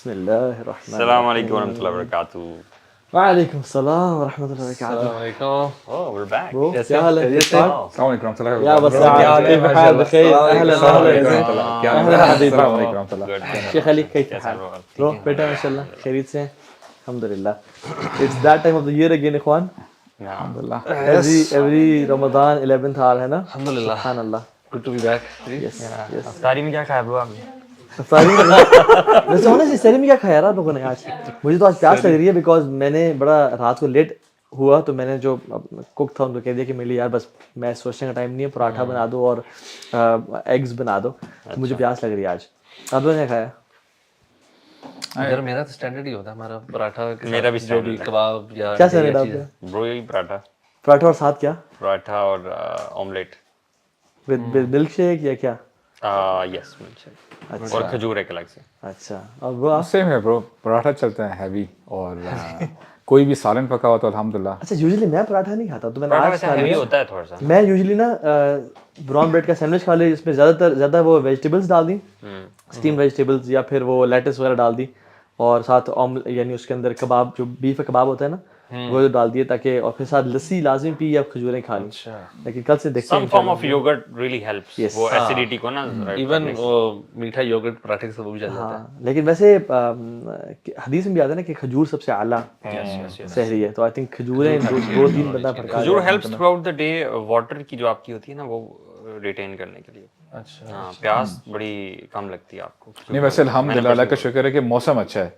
بسم اللہ الرحمن السلام علیکم ورحمۃ اللہ وبرکاتہ. وعلیکم السلام ورحمۃ اللہ وبرکاتہ. السلام علیکم. Oh, we're back. برو کیا حال ہے؟ السلام علیکم ورحمۃ اللہ یا بس کیف حال بخیر اهلا وسہلا. السلام علیکم ورحمۃ اللہ. Good. شیخ علی کیف حال برو بیٹا ماشاءاللہ خیریت سے ہیں الحمدللہ. It's that time of the year again اخوان. الحمدللہ. ایوری رمضان 11th hour ہے نا. الحمدللہ. سبحان اللہ. Good to be back. یس یس. افطاری میں کیا کھایا برو آپ نے؟ افطاری ویسے ہونا سی سری میں کیا کھایا یار آپ لوگوں نے آج؟ مجھے تو آج پیاس لگ رہی ہے بیکاز میں نے بڑا رات کو لیٹ ہوا تو میں نے جو کوک تھا ان کو کہہ دیا کہ میرے لیے یار بس میں سوچنے کا ٹائم نہیں ہے, پراٹھا بنا دو اور ایگز بنا دو. مجھے پیاس لگ رہی ہے آج. آپ لوگوں نے کھایا؟ اگر میرا تو اسٹینڈرڈ ہی ہوتا ہے ہمارا پراٹھا, میرا بھی جو بھی کباب یا کیا سیلڈ آپ کا؟ برو یہی پراٹھا. پراٹھا اور ساتھ کیا؟ پراٹھا اور آملیٹ. ود ملک شیک یا کیا؟ یس ملک اور کھجور ایک الگ سے. اچھا. اور وہ سیم ہے برو, پراٹھا چلتا ہے ہیوی اور کوئی بھی سالن پکا ہوا تو الحمدللہ. اچھا یوزلی میں پراٹھا نہیں کھاتا تو میں نے پراٹھا آج ویسے کھا ہیوی لیا. ہوتا ہے تھوڑا سا. میں یوزلی نا براؤن بریڈ کا سینڈوچ کھا لیا جس میں زیادہ وہ ویجیٹیبلس ڈال دیں, اسٹیم ویجیٹیبلس یا پھر وہ لیٹس وغیرہ ڈال دی, اور ساتھ یعنی اس کے اندر کباب جو بیف کا کباب ہوتا ہے نا وہ ڈال دیے تاکہ, اور پھر ساتھ لسی لازمی پی یا کھجوریں کھا لی. لیکن کل سے دیکھتے سم ہیں form of yoghurt really helps وہ ایسیڈیٹی کو نا. ایون وہ میٹھا یوگرٹ پراٹھے کے ساتھ وہ بھی چل جاتا ہے. ہاں. لیکن ویسے حدیث میں بھی آتا ہے نا کہ کھجور سب سے اعلیٰ سحری ہے, تو آئی تھنک کھجوریں 2-3 بندہ پھڑکا کھجور helps through out the day water کی جو آپ کی ہوتی ہے نا وہ ریٹین کرنے کے لیے. اچھا. ہاں پیاس بڑی کم لگتی ہے آپ کو. نہیں ویسے الحمدللہ اللہ کا شکر ہے کہ موسم اچھا ہے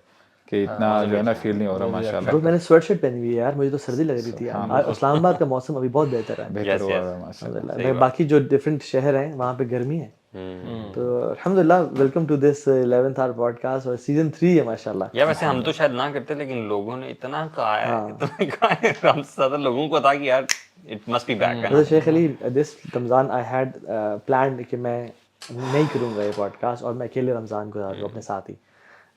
کہ اتنا جو ہے نا فیل نہیں ہو رہا ماشاءاللہ. میں نے سویٹ شرٹ پہنی ہوئی ہے یار, مجھے تو سردی لگ رہی تھی. اسلام آباد کا موسم ابھی بہت بہتر ہے بہتر ہوا ہے ماشاءاللہ. الحمدللہ. باقی جو ڈفرینٹ شہر ہیں وہاں پہ گرمی ہے, تو الحمدللہ. Welcome to this 11th hour podcast, اور سیزن 3 ہے ماشاءاللہ. یا ویسے ہم تو شاید نہ کرتے لیکن لوگوں نے اتنا کہا ہے, ہم سے زیادہ لوگوں کو تھا کہ یار it must be back. Sheikh Ali this Ramzan I had planned کہ میں نہیں کروں گا یہ پوڈ کاسٹ, اور میں اکیلے رمضان گزار دوں اپنے ساتھ ہی,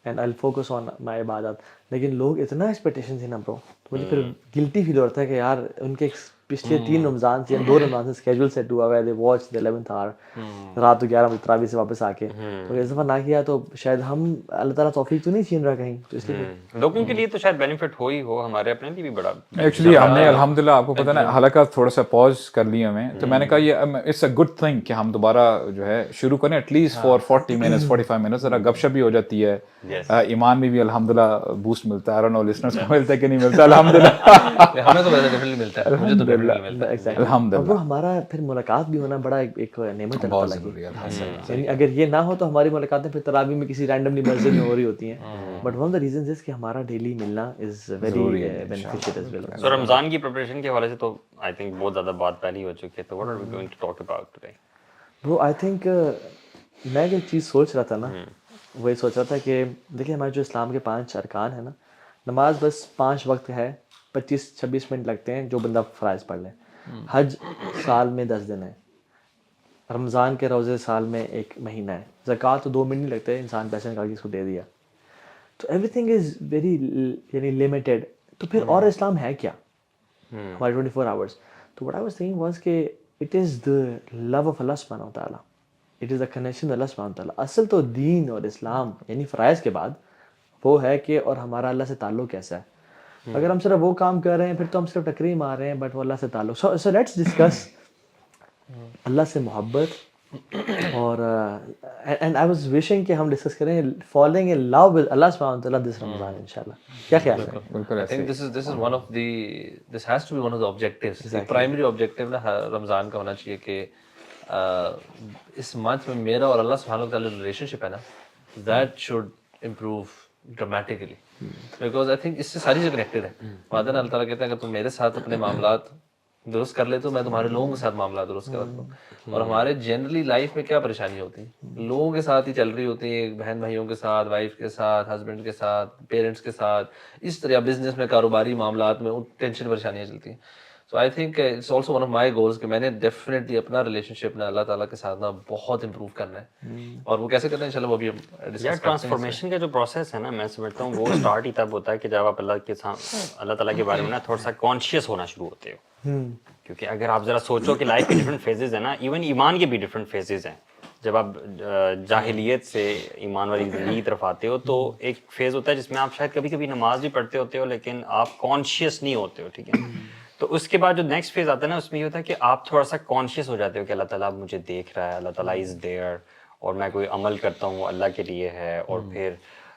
اینڈ آئی فوکس آن مائی عبادت. لیکن لوگ اتنا ایکسپیکٹیشن تھی نا برو, مجھے پھر گلٹی فیل ہو رہا تھا کہ یار ان کے پچھلے 3 رمضان سے 2 رمضان سے اسکیجول سیٹ ہوا ہوا ہے, they watch the 11th hour رات 11 بجے تراویح سے واپس آ کے, تو اس دفعہ نہ کیا تو شاید ہم اللہ تعالیٰ توفیق تو نہیں چھین رہا کہیں, تو اس لیے لوگوں کے لیے تو شاید بینیفٹ ہو ہی ہو, ہمارے اپنے لیے بھی بڑا. ایکچولی ہم نے الحمدللہ آپ کو پتہ نا حلقہ تھوڑا سا پاز کر لیا ہمیں, تو میں نے کہا یہ اٹس اے گڈ تھنگ کہ ہم دوبارہ جو ہے شروع کریں at least for 40 minutes 45 minutes, ذرا گپ شپ بھی ہو جاتی ہے, ایمان میں بھی الحمدللہ بوسٹ ملتا ہے. آئی ڈونٹ نو لسنرز کو ملتا ہے کہ نہیں ملتا, الحمدللہ ہمیں تو ویسے ڈیفینیٹلی ملتا ہے, مجھے تو ڈیفینیٹلی ملتا ہے الحمدللہ. ہمارا پھر ملاقات بھی ہونا بڑا ایک نعمت بہت اللہ ضروری ہے کی. یعنی اگر یہ نہ ہو تو ہماری ملاقاتیں پھر تراویح میں کسی رینڈملی مسجد میں ہو رہی ہوتی ہیں, but one of the reasons is کہ ہمارا ڈیلی ملنا is very beneficial as well. So Ramzan کی پریپریشن کے حوالے سے تو آئی تھنک بہت زیادہ بات پہلی ہو چکی ہے, تو what are we going to talk about today? Bro I think میں ایک چیز سوچ رہا تھا نا, وہی سوچ رہا تھا کہ دیکھیں ہمارے جو اسلام کے 5 ارکان ہیں نا, نماز بس 5 وقت ہے, 25-26 منٹ لگتے ہیں جو بندہ فرائض پڑھ لے. حج سال میں 10 دن ہے, رمضان کے روزے سال میں 1 مہینہ ہے, زکوٰۃ تو 2 منٹ نہیں لگتے, انسان پیسے نکال کے اس کو دے دیا, تو ایوری تھنگ از ویری یعنی لمیٹیڈ. تو پھر اور اسلام ہے کیا ہمارے 24 hours؟ تو what I was thinking was کہ it is the love of Allah سبحانہ و تعالیٰ, it is the connection with Allah سبحانہ و تعالیٰ. اصل تو دین اور اسلام یعنی فرائض کے بعد وہ ہے کہ اور ہمارا اللہ سے تعلق کیسا ہے. اگر ہم صرف وہ کام کر رہے ہیں پھر تو ہم صرف ٹکری مار رہے ہیں, بٹ وہ اللہ سے تعلق. سو لیٹس ڈسکس اللہ سے محبت, اور اینڈ آئی واز وشنگ کہ ہم ڈسکس کریں following a love with Allah سبحانہ و تعالیٰ دس رمضان انشاءاللہ. کیا خیال ہے؟ بالکل I think this is one of the, this has to be one of the objectives. The primary objective نا رمضان کا ہونا چاہیے کہ اس منتھ میں میرا اور اللہ سبحانہ وتعالی ریلیشن شپ ہے نا, that should improve dramatically, because I think اس سے ساری چیزیں کنیکٹڈ ہیں. وعدہ اللہ تعالیٰ کہتے ہیں اگر تم میرے ساتھ اپنے معاملات درست کر لے تو میں تمہارے لوگوں کے ساتھ معاملات درست کر دوں. اور ہمارے جنرلی لائف میں کیا پریشانی ہوتی ہے, لوگوں کے ساتھ ہی چل رہی ہوتی ہے, بہن بھائیوں کے ساتھ, وائف کے ساتھ, ہسبینڈ کے ساتھ, پیرنٹس کے ساتھ, اس طرح بزنس میں کاروباری معاملات میں ٹینشن پریشانیاں چلتی ہیں. So I think it's also one of my goals کہ میں نے ڈیفینیٹلی اپنا ریلیشن شپ نا اللہ تعالیٰ کے ساتھ نا بہت امپروو کرنا ہے, اور وہ کیسے کرنا ہے انشاءاللہ وہ بھی ہم ڈسکس کرتے ہیں. ٹرانسفارمیشن کا جو پروسیس ہے نا, میں سمجھتا ہوں وہ اسٹارٹ ہی تب ہوتا ہے کہ جب آپ اللہ تعالیٰ کے بارے میں نا تھوڑا سا کانشیس ہونا شروع ہوتے ہو. کیونکہ اگر آپ ذرا سوچو کہ لائف کے ڈفرینٹ فیزز ہیں نا, ایون ایمان کے بھی ڈفرینٹ فیزز ہیں, جب آپ جاہلیت سے ایمان والی زندگی کی طرف آتے ہو تو ایک فیز ہوتا ہے جس میں آپ شاید کبھی کبھی نماز بھی پڑھتے ہوتے ہو لیکن آپ کانشیس نہیں ہوتے ہو, ٹھیک ہے. تو اس کے بعد جو نیکسٹ فیز آتا ہے نا اس میں یہ ہوتا ہے کہ آپ تھوڑا سا کانشیس ہو جاتے ہو کہ اللہ تعالیٰ اب مجھے دیکھ رہا ہے, اللہ تعالیٰ از دیئر, اور میں کوئی عمل کرتا ہوں وہ اللہ کے لیے ہے, اور پھر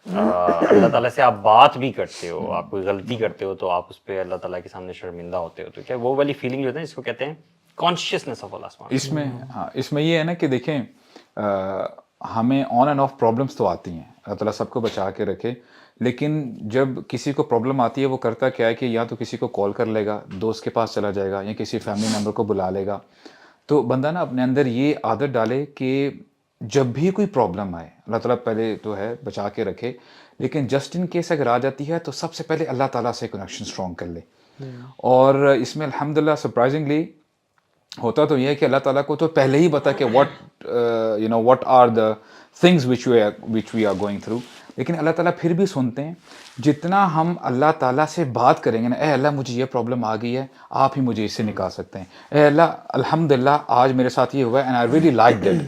اللہ تعالیٰ سے آپ بات بھی کرتے ہو, آپ کوئی غلطی کرتے ہو تو آپ اس پہ اللہ تعالیٰ کے سامنے شرمندہ ہوتے ہو. تو کیا وہ والی فیلنگ جو ہوتا ہے جس کو کہتے ہیں کانشیسنیس آف اللہ. اس میں یہ ہے نا کہ دیکھیں ہمیں آن اینڈ آف پرابلمس تو آتی ہیں, اللہ تعالیٰ سب کو بچا کے رکھے, لیکن جب کسی کو پرابلم آتی ہے وہ کرتا کیا ہے کہ یا تو کسی کو کال کر لے گا, دوست کے پاس چلا جائے گا, یا کسی فیملی ممبر کو بلا لے گا. تو بندہ نا اپنے اندر یہ عادت ڈالے کہ جب بھی کوئی پرابلم آئے, اللہ تعالیٰ پہلے تو ہے بچا کے رکھے, لیکن جسٹ ان کیس اگر آ جاتی ہے تو سب سے پہلے اللہ تعالیٰ سے کنیکشن اسٹرانگ کر لے. اور اس میں الحمدللہ سرپرائزنگلی ہوتا تو یہ ہے کہ اللہ تعالیٰ کو تو پہلے ہی پتا کہ what are the things which we are going through, لیکن اللہ تعالیٰ پھر بھی سنتے ہیں. جتنا ہم اللہ تعالیٰ سے بات کریں گے نا, اے اللہ مجھے یہ پرابلم آ گئی ہے, آپ ہی مجھے اس سے نکال سکتے ہیں, اے اللہ الحمدللہ آج میرے ساتھ یہ ہوا ہے and I really like that.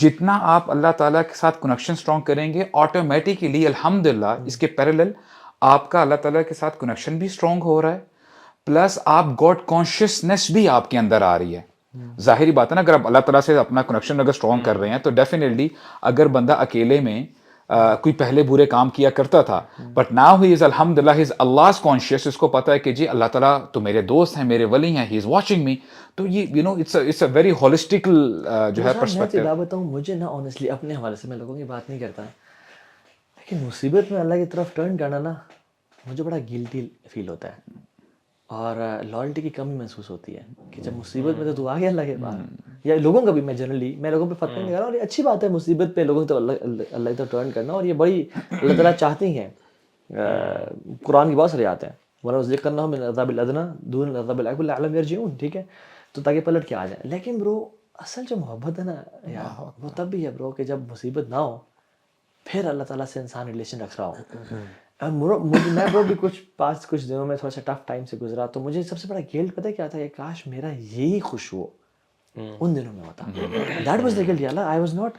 جتنا آپ اللہ تعالیٰ کے ساتھ کنیکشن اسٹرانگ کریں گے آٹومیٹیکلی الحمدللہ اس کے پیرالل آپ کا اللہ تعالیٰ کے ساتھ کنیکشن بھی اسٹرانگ ہو رہا ہے, پلس آپ گاڈ کانشیسنیس بھی آپ کے اندر آ رہی ہے. ظاہری بات ہے نا, اگر آپ اللہ تعالیٰ سے اپنا کنیکشن اگر اسٹرانگ کر رہے ہیں تو ڈیفینیٹلی اگر بندہ اکیلے میں کوئی پہلے برے کام کیا کرتا تھا, بٹ ناؤ ہی از الحمدللہ ہی از اللہ کانشیس, اس کو پتا ہے کہ جی اللہ تعالیٰ تو میرے دوست ہیں, میرے ولی ہیں, ہی از واچنگ می. تو یہ اٹس اے ویری ہولسٹک جو ہے پرسپیکٹیو. میں بتاؤں مجھے نا آنیسٹلی اپنے حوالے سے, میں لوگوں کی بات نہیں کرتا, لیکن مصیبت میں اللہ کی طرف ٹرن کرنا نا مجھے بڑا گلٹی فیل ہوتا ہے, اور لائلٹی کی کمی محسوس ہوتی ہے کہ جب مصیبت میں تو آ گیا اللہ کے پاس, یا لوگوں کا بھی, میں جنرلی میں لوگوں پہ فتویٰ نہیں کر رہا ہوں, اور یہ اچھی بات ہے مصیبت پہ لوگوں تو اللہ کی طرف ٹرن کرنا, اور یہ بڑی اللہ تعالیٰ چاہتے ہیں. قرآن کی بہت ساری آتے ہیں, وَلَوْ ذِكْرْنَاهُ مِنْ الْعَذَابِ الْأَدْنَىٰ دُونَ الْعَذَابِ الْأَكْبَرِ لَعَلَّهُمْ يَرْجِعُونَ, ٹھیک ہے, تو تاکہ پلٹ کے آ جائیں. لیکن برو اصل جو محبت ہے نا یار, وہ تب بھی ہے برو کہ جب مصیبت نہ ہو پھر اللہ تعالیٰ سے انسان ریلیشن رکھ رہا ہو. میں برو بھی کچھ دنوں میں تھوڑا سا ٹف ٹائم سے گزرا, تو مجھے سب سے بڑا گلٹ پتہ کیا تھا, کہ کاش میرا یہی خوش ہو ان دنوں میں ہوتا. دیٹ واز دا گلٹ, یا Allah I was not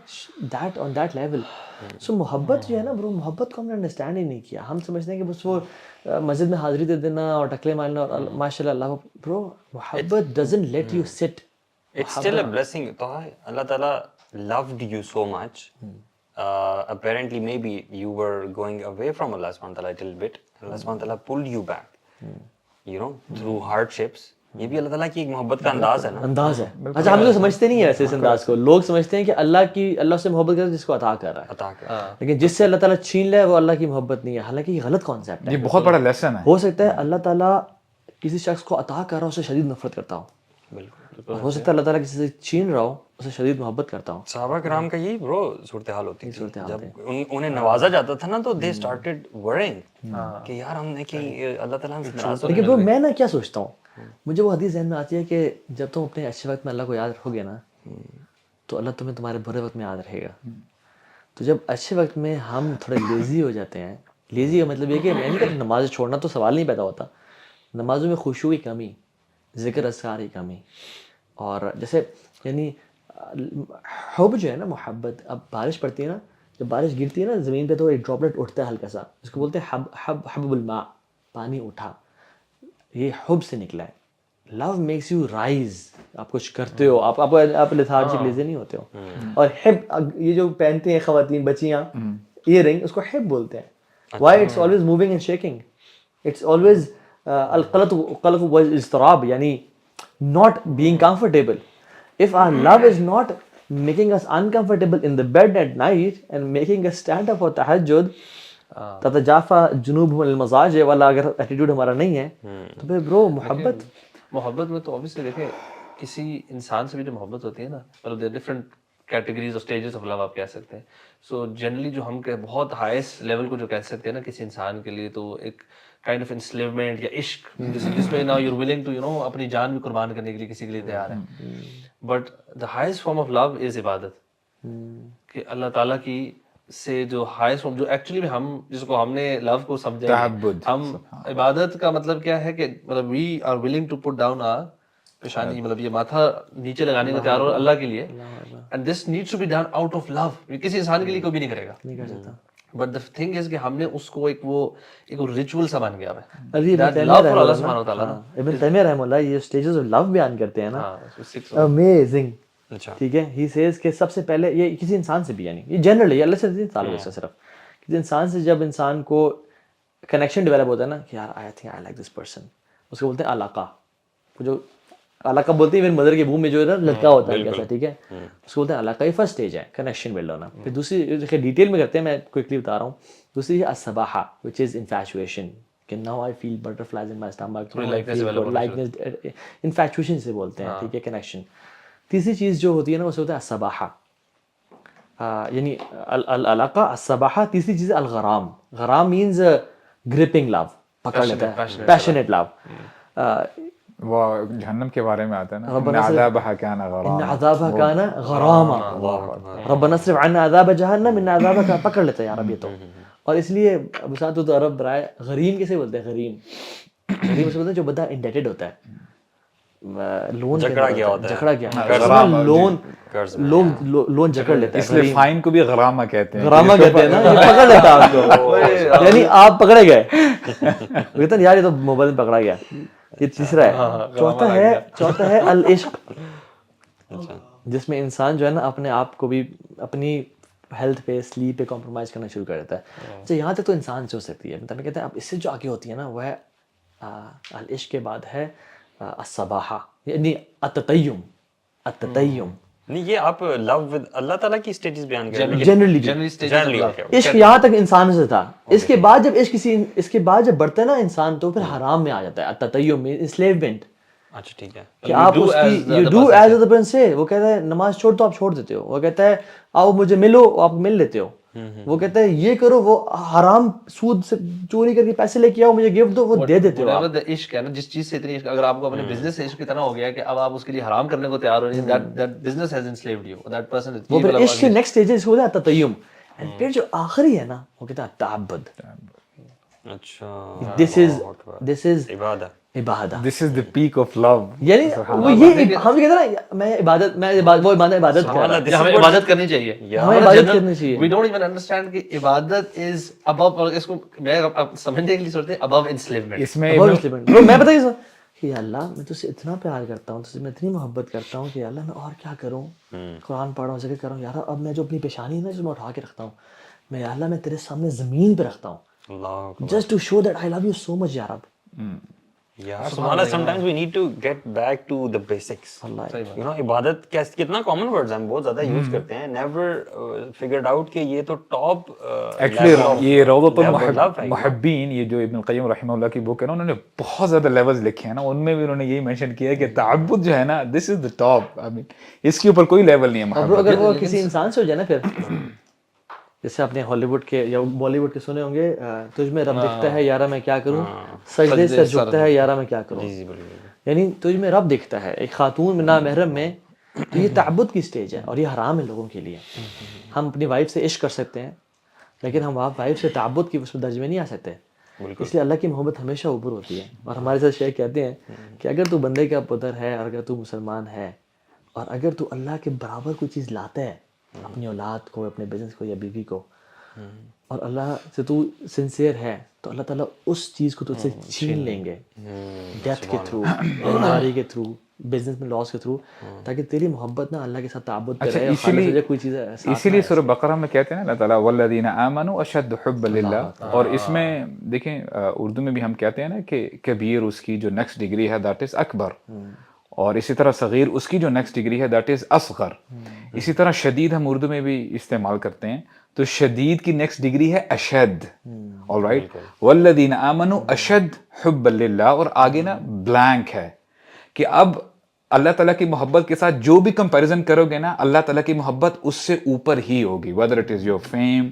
that on that level. So محبت جو ہے نا برو, محبت کو ہم نے انڈرسٹینڈ ہی نہیں کیا. ہم سمجھتے ہیں کہ بس وہ مسجد میں حاضری دے دینا اور ٹکلے مارنا اور ماشاء اللہ. برو محبت doesn't late you sit, It's still a blessing. تو اللہ تعالیٰ loved you so much. Apparently maybe you were going away from Allah subhanahu wa ta'ala a little bit. Allah subhanahu wa ta'ala pulled you back, through hardships. یہ بھی اللہ تعالیٰ کی ایک محبت کا انداز ہے نا, انداز ہے. اچھا ہم لوگ سمجھتے نہیں ہیں ایسے اس انداز کو. لوگ سمجھتے ہیں کہ اللہ سے محبت کرتا ہے جس کو عطا کر رہا ہے, عطا کر, لیکن جس سے اللہ تعالیٰ چھین لے وہ اللہ کی محبت نہیں ہے. حالانکہ یہ غلط کانسیپٹ ہے. یہ بہت بڑا لیسن ہے. ہو سکتا ہے اللہ تعالیٰ کسی شخص کو عطا کر رہا ہو, اسے شدید نفرت کرتا ہو, بالکل. اور ہو سکتا ہے اللہ تعالیٰ کسی سے چھین رہا ہو, اسے شدید محبت کرتا ہوں. صحابہ کرام کا یہی برو صورتحال ہوتی تھی. جب انہیں نوازا جاتا تھا نا تو دے اسٹارٹیڈ ورنگ کہ یار ہم نے کہ اللہ تعالیٰ ہم سے ناراض. لیکن برو میں نا کیا سوچتا ہوں, مجھے وہ حدیث ذہن میں آتی ہے کہ جب تم اپنے اچھے وقت میں اللہ کو یاد رکھو گے نا تو اللہ تمہیں تمہارے برے وقت میں یاد رکھے گا. تو جب اچھے وقت میں ہم تھوڑے لیزی ہو جاتے ہیں, لیزی کا مطلب یہ کہ میں نہیں کہتا نماز چھوڑنا تو سوال نہیں پیدا ہوتا, نمازوں میں خشوع کی کمی, ذکر اذکار کی کمی, اور جیسے یعنی حب جو ہے نا محبت. اب بارش پڑتی ہے نا, جب بارش گرتی ہے نا زمین پہ تو ایک ڈراپلیٹ اٹھتا ہے ہلکا سا, اس کو بولتے ہیں حبب الماء, پانی اٹھا, یہ حب سے نکلا ہے. لو میکس یو رائز, آپ کچھ کرتے ہو, آپ لیتھارجک لیزی نہیں ہوتے ہو. اور حب یہ جو پہنتے ہیں خواتین بچیاں ایئر رنگ, اس کو حب بولتے ہیں. Why it's always moving and shaking, it's always القلق والاضطراب, یعنی not being comfortable. If our love is not making us uncomfortable in the bed at night and making us stand up for tahajjud, تتجافى جنوبهم عن المضاجع, والا اگر attitude ہمارا نہیں ہے تو پھر برو محبت میں تو obviously دیکھیں کسی انسان سے بھی جو محبت ہوتی ہے نا, مطلب ڈفرینٹ کیٹیگریز اور اسٹیجز آف لو آپ کہہ سکتے ہیں. سو جنرلی جو ہم بہت ہائیسٹ لیول کو جو کہہ سکتے ہیں نا کسی انسان کے لیے, تو ایک کائنڈ آف انسلیومنٹ یا عشق, جس میں نا یو آر ولنگ ٹو اپنی جان بھی قربان کرنے کے لیے کسی کے لیے تیار ہے. But the highest form of love is عبادت, کہ اللہ تعالیٰ کی سے جو ہائیسٹ فارم جو ایکچولی ہم جس کو ہم نے لو کو سمجھا, ہم عبادت کا مطلب کیا ہے کہ مطلب we are willing to put down our پیشانی مطلب یہ ماتھا نیچے لگانے کو تیار ہو اللہ کے لیے, and this needs to be done out of love. کسی انسان کے لیے کوئی بھی نہیں کرے گا, نہیں کر سکتا. بٹ دا تھنگ از کہ ہم نے اس کو ایک ریچول سا بن گیا ہے. ابھی ابن تیمیہ رحمہ اللہ یہ اسٹیجز آف لو بیان کرتے ہیں نا, امیزنگ. ٹھیک ہے, ہی سیز کہ سب سے پہلے یہ کسی انسان سے بھی, یعنی یہ جنرلی اللہ سے تعلق ہے صرف, کسی انسان سے جب انسان کو کنیکشن ڈیولپ ہوتا ہے نا کہ یار I think I like this person, اس کو بولتے ہیں علاقہ. جو علاقہ بولتے ہیں میری مدر کے بھوم میں جو ہے نا لڑکا ہوتا ہے کیسا, ٹھیک ہے, اس کو بولتے ہیں علاقہ. یہ فرسٹ اسٹیج ہے کنیکشن بلڈ ہونا. پھر دوسری ڈیٹیل میں کرتے ہیں, میں کوئکلی بتا رہا ہوں. دوسری ہے الصباحہ وچ از انفیچویشن, کہ now I feel butterflies in my stomach, infatuation سے بولتے ہیں, ٹھیک ہے, کنیکشن. تیسری چیز جو ہوتی ہے نا اسے ہوتا ہے الصباحہ, یعنی العلاقہ الصباحہ. تیسری چیز الغرام. غرام مینز گرپنگ لو, پکڑ لیتا ہے, پیشنیٹ لو. وہ جہنم کے بارے میں آتا ہے نا, ان عذابها كان غراما, ان عذابها كان غراما, ربنا اصرف عنا عذاب جہنم ان عذابها, پکڑ لیتا ہے یار اب یہ تو. اور اس لیے ابو سعد تو عرب برائے غریم کیسے بولتے ہیں, غریم. غریم اسے بولتے ہیں جو بندہ انڈیٹڈ ہوتا ہے, لون جکڑا گیا, لون جکڑ لیتا ہے. اس لیے فائن کو بھی غرامہ کہتے ہیں, غرامہ کہتے ہیں نا, یہ پکڑ لیتا ہے آپ کو, یعنی آپ پکڑے گئے. کہتے ہیں یار یہ تو موبائل میں پکڑا گیا. یہ تیسرا ہے. چوتھا ہے العشق, جس میں انسان جو ہے نا اپنے آپ کو بھی اپنی ہیلتھ پہ, سلیپ پہ کمپرومائز کرنا شروع کر دیتا ہے. تو یہاں تک تو انسان سے ہو سکتی ہے. میں کہتے ہیں اب اس سے جو آگے ہوتی ہے نا وہ ہے العشق کے بعد ہے الصباحہ, یعنی التطیم. نہیں یہ آپ لو ود اللہ تعالیٰ کی اسٹیجز بیان کر رہے ہیں جنرلی. عشق یہاں تک انسان سے تھا, اس کے بعد جب عشق اس کے بعد جب بڑھتا ہے نا انسان تو پھر حرام میں آ جاتا ہے. التطیم انسلیومنٹ. اچھا ٹھیک ہے, کہ آپ اس کی you do as a person سے. وہ کہتا ہے نماز چھوڑ تو آپ چھوڑ دیتے ہو, وہ کہتا ہے آؤ مجھے ملو, آپ مل لیتے ہو. وہ کہتا ہے یہ کرو, وہ حرام سود سے چوری کر کے پیسے لے کے آؤ مجھے گفٹ دو, وہ دے دیتے ہو. عشق ہے نا, جس چیز سے اتنی عشق, اگر آپ کو اپنے بزنس سے عشق اتنا ہو گیا کہ اب آپ اس کے لیے حرام کرنے کو تیار ہو رہے ہیں, that business has enslaved you, that person is. وہ پھر عشق کے نیکسٹ اسٹیج اس کو ہوتا ہے التطیم. پھر جو آخری ہے نا وہ کہتا ہے التعبد. اچھا, this is عبادت. This is the peak of love. یعنی وہ یہ ہم کہتے ہیں نا میں عبادت وہ عبادت کر رہا ہے, ہمیں عبادت کرنی چاہیے, ہمیں عبادت کرنی چاہیے. we don't even understand کہ عبادت is above, اور اس کو میں سمجھنے کے لیے سوچتے ہیں above enslavement. اس میں میں پتہ ہے کہ اللہ میں تجھ سے اتنا پیار کرتا ہوں, تجھ سے میں اتنی محبت کرتا ہوں کہ اللہ میں اور کیا کروں, قرآن پڑھ رہا ہوں, ذکر کر رہا ہوں, یار اب میں جو اپنی پیشانی ہے نا جو میں اٹھا کے رکھتا ہوں, میں اللہ میں تیرے سامنے زمین پہ رکھتا ہوں, just to show that I love you so much یار. اب سبحان اللہ, sometimes we need to get back to the basics. You know, عبادت کتنا common words ہم بہت زیادہ یوز کرتے ہیں, never figured out کہ یہ تو ٹاپ. ایکچولی یہ روضۃ المحبین, یہ جو ابن القیم رحمہ اللہ کی بک ہے نا, انہوں نے بہت زیادہ لیولز لکھے ہیں نا, ان میں بھی انہوں نے یہی مینشن کیا ہے کہ تعبد جو ہے نا دس از the top. I mean اس کے اوپر کوئی لیول نہیں ہے محبت. اگر وہ کسی انسان سے ہو جائے نا, پھر جیسے آپ نے ہالی ووڈ کے یا بالی ووڈ کے سنے ہوں گے, تجھ میں رب دکھتا ہے یارا میں کیا کروں, سجدے سے جھکتا ہے یارا میں کیا کروں. یعنی تجھ میں رب دکھتا ہے ایک خاتون میں نامحرم میں, تو یہ تعبد کی سٹیج ہے اور یہ حرام ہے لوگوں کے لیے. ہم اپنی وائف سے عشق کر سکتے ہیں لیکن ہم وائف سے تعبد کی اس میں درجے میں نہیں آ سکتے, اس لیے اللہ کی محبت ہمیشہ اوپر ہوتی ہے. اور ہمارے ساتھ شیخ کہتے ہیں کہ اگر تو بندے کا پتر ہے اور اگر تو مسلمان ہے اور اگر تو اللہ کے برابر کوئی چیز لاتا ہے, اپنی اولاد کو, اپنے بزنس کو یا بیوی کو, اور اللہ سے تو سنسیئر ہے, تو اللہ تعالیٰ اس چیز کو تجھ سے چھین لیں گے ڈیتھ کے تھرو, بیماری کے تھرو, بزنس میں لاس کے تھرو, تاکہ تیری محبت نا اللہ کے ساتھ تعبد پہ رہے. کوئی چیز اسی لیے سورہ بقرہ میں کہتے ہیں نا اللہ تعالیٰ والذین آمنوا اشد حبا للہ. اور اس میں دیکھیں اردو میں بھی ہم کہتے ہیں نا کہ کبیر اس کی جو نیکسٹ ڈگری ہے دیٹ از اکبر, اور اسی طرح صغیر اس کی جو نیکسٹ ڈگری ہے دیٹ از اصغر. اسی طرح شدید ہم اردو میں بھی استعمال کرتے ہیں, تو شدید کی نیکسٹ ڈگری ہے اشد. آل رائٹ, والذین آمنوا اشد حبا للہ, اور آگے نا بلینک ہے کہ اب اللہ تعالیٰ کی محبت کے ساتھ جو بھی کمپیریزن کرو گے نا, اللہ تعالیٰ کی محبت اس سے اوپر ہی ہوگی. whether it is your fame,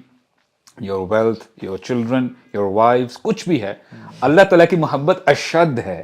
your wealth, your children, your wives, کچھ بھی ہے, اللہ تعالیٰ کی محبت اشد ہے.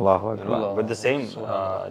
Allahu you know, with the same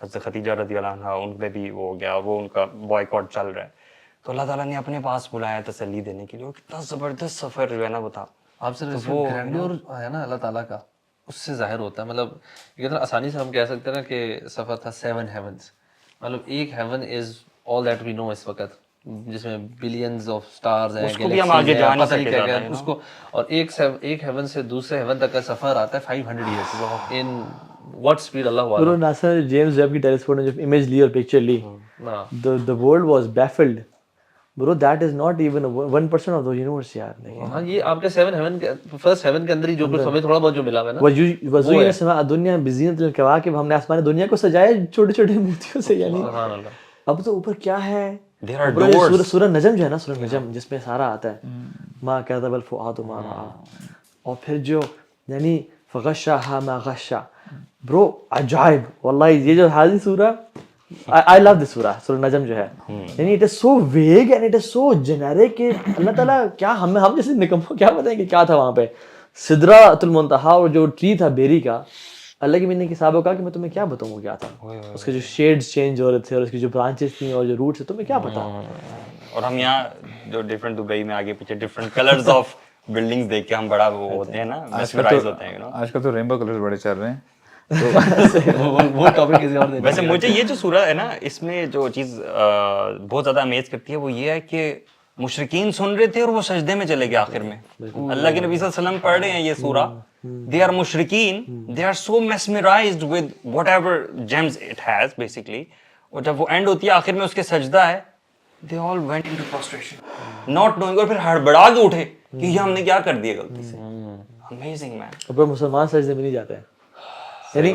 حضرت خدیجہ رضی اللہ عنہا ان پہ بھی وہ ہو گیا, وہ ان کا بوائیکاٹ چل رہا ہے. تو اللہ تعالیٰ نے اپنے پاس بلایا تسلی دینے کے لیے. وہ کتنا زبردست سفر جو ہے نا وہ تھا. آپ سے گرینڈیور ہے نا اللہ تعالیٰ کا, اس سے ظاہر ہوتا ہے. مطلب کتنا آسانی سے ہم کہہ سکتے ہیں نا کہ سفر تھا 7 heavens. مطلب ایک heaven is all that we نو اس وقت, جس میں بلینز آف سٹارز ہیں, اس کو, اور ایک ہیون سے دوسرے ہیون تک کا سفر آتا ہے 500 years. ان what speed اللہ برو والا. ناسا جیمز ویب کی ٹیلیسکوپ نے جب امیج لی اور پکچر لی, the world was baffled. برو that is not even 1% of the universe یار. ہاں یہ آپ کے 7 heaven کے فرسٹ ہیون کے اندر ہی جو کچھ ہمیں تھوڑا بہت جو ملا ہے نا, وزوین السماء الدنیا بزینت الکواکب, ہم نے آسمان دنیا کو سجایا چھوٹے چھوٹے موتیوں سے. یعنی سبحان اللہ. اب تو اوپر کیا ہے, doors. سورہ نجم جو ہے نا, سورہ نجم جس میں سارا آتا ہے, ما کذب الفؤاد ما رأى, اور پھر جو یعنی فغشاها ما غشا. برو عجائب واللہ, یہ جو حاضر سورہ, I love this سورہ, سورہ نجم جو ہے, یعنی it is so vague and it is so generic کہ اللہ تعالیٰ کیا ہم جیسے نکموں کیا بتائیں کہ کیا تھا وہاں پہ. سدرۃ المنتہا, اور جو ٹری تھا بیری کا, اللہ کے ملنے کے صاحب کہا کہ میں تمہیں کیا بتاؤں کیا تھا, اس کے جو شیڈز چینج ہو رہے تھے اور اس کی جو برانچز تھیں اور جو روٹس تھے, تمہیں کیا پتا. اور ہم یہاں جو ڈفرینٹ دبئی میں آگے پیچھے ڈفرینٹ کلرز آف بلڈنگز دیکھ کے ہم بڑا وہ ہوتے ہیں نا, میسمرائز ہوتے ہیں. آج کل تو رینبو کلرز بڑے چل رہے ہیں. وہ ٹاپک کسی اور. ویسے مجھے یہ جو سورہ ہے نا, اس میں جو چیز بہت زیادہ امیز کرتی ہے وہ یہ ہے کہ مشرکین سن رہے تھے اور وہ سجدے میں چلے گئے آخر میں. اللہ کے نبی صلی اللہ علیہ وسلم پڑھ رہے ہیں یہ سورہ, they are مشرکین, they are so mesmerized with whatever gems it has basically. اور جب وہ اینڈ ہوتی ہے آخر میں اس کے سجدہ ہے, they all went into prostration not knowing, اور پھر ہڑبڑا کے اٹھے کہ یہ ہم نے کیا کر دیا غلطی سے. Amazing man. اوپر مسلمان سجدے میں نہیں جاتے ہیں, یعنی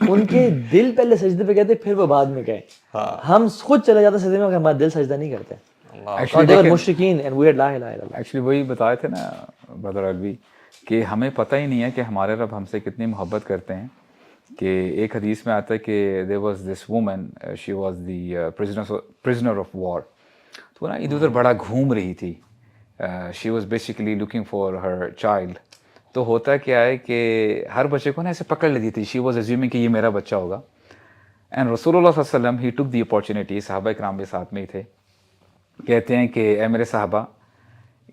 ان کے دل پہلے سجدے پہ گئے پھر وہ بعد میں گئے. ہم خود چلے جاتے سجدے میں, ہمارا دل سجدہ نہیں کرتے. مشرکین اینڈ وی لا الہ الا اللہ. ایکچولی وہی بتائے تھے نا برادر الوی کہ ہمیں پتہ ہی نہیں ہے کہ ہمارے رب ہم سے کتنی محبت کرتے ہیں. کہ ایک حدیث میں آتا ہے کہ there was this woman, she was the prisoner of war. تو نا ادھر ادھر بڑا گھوم رہی تھی. She was basically looking for her child. تو ہوتا کیا ہے کہ ہر بچے کو نا ایسے پکڑ لیتی تھی. She was assuming کہ یہ میرا بچہ ہوگا. And رسول اللہ صلی اللہ علیہ وسلم he took the opportunity, صحابہ کرام بھی ساتھ میں ہی تھے, کہتے ہیں کہ اے میرے صحابہ,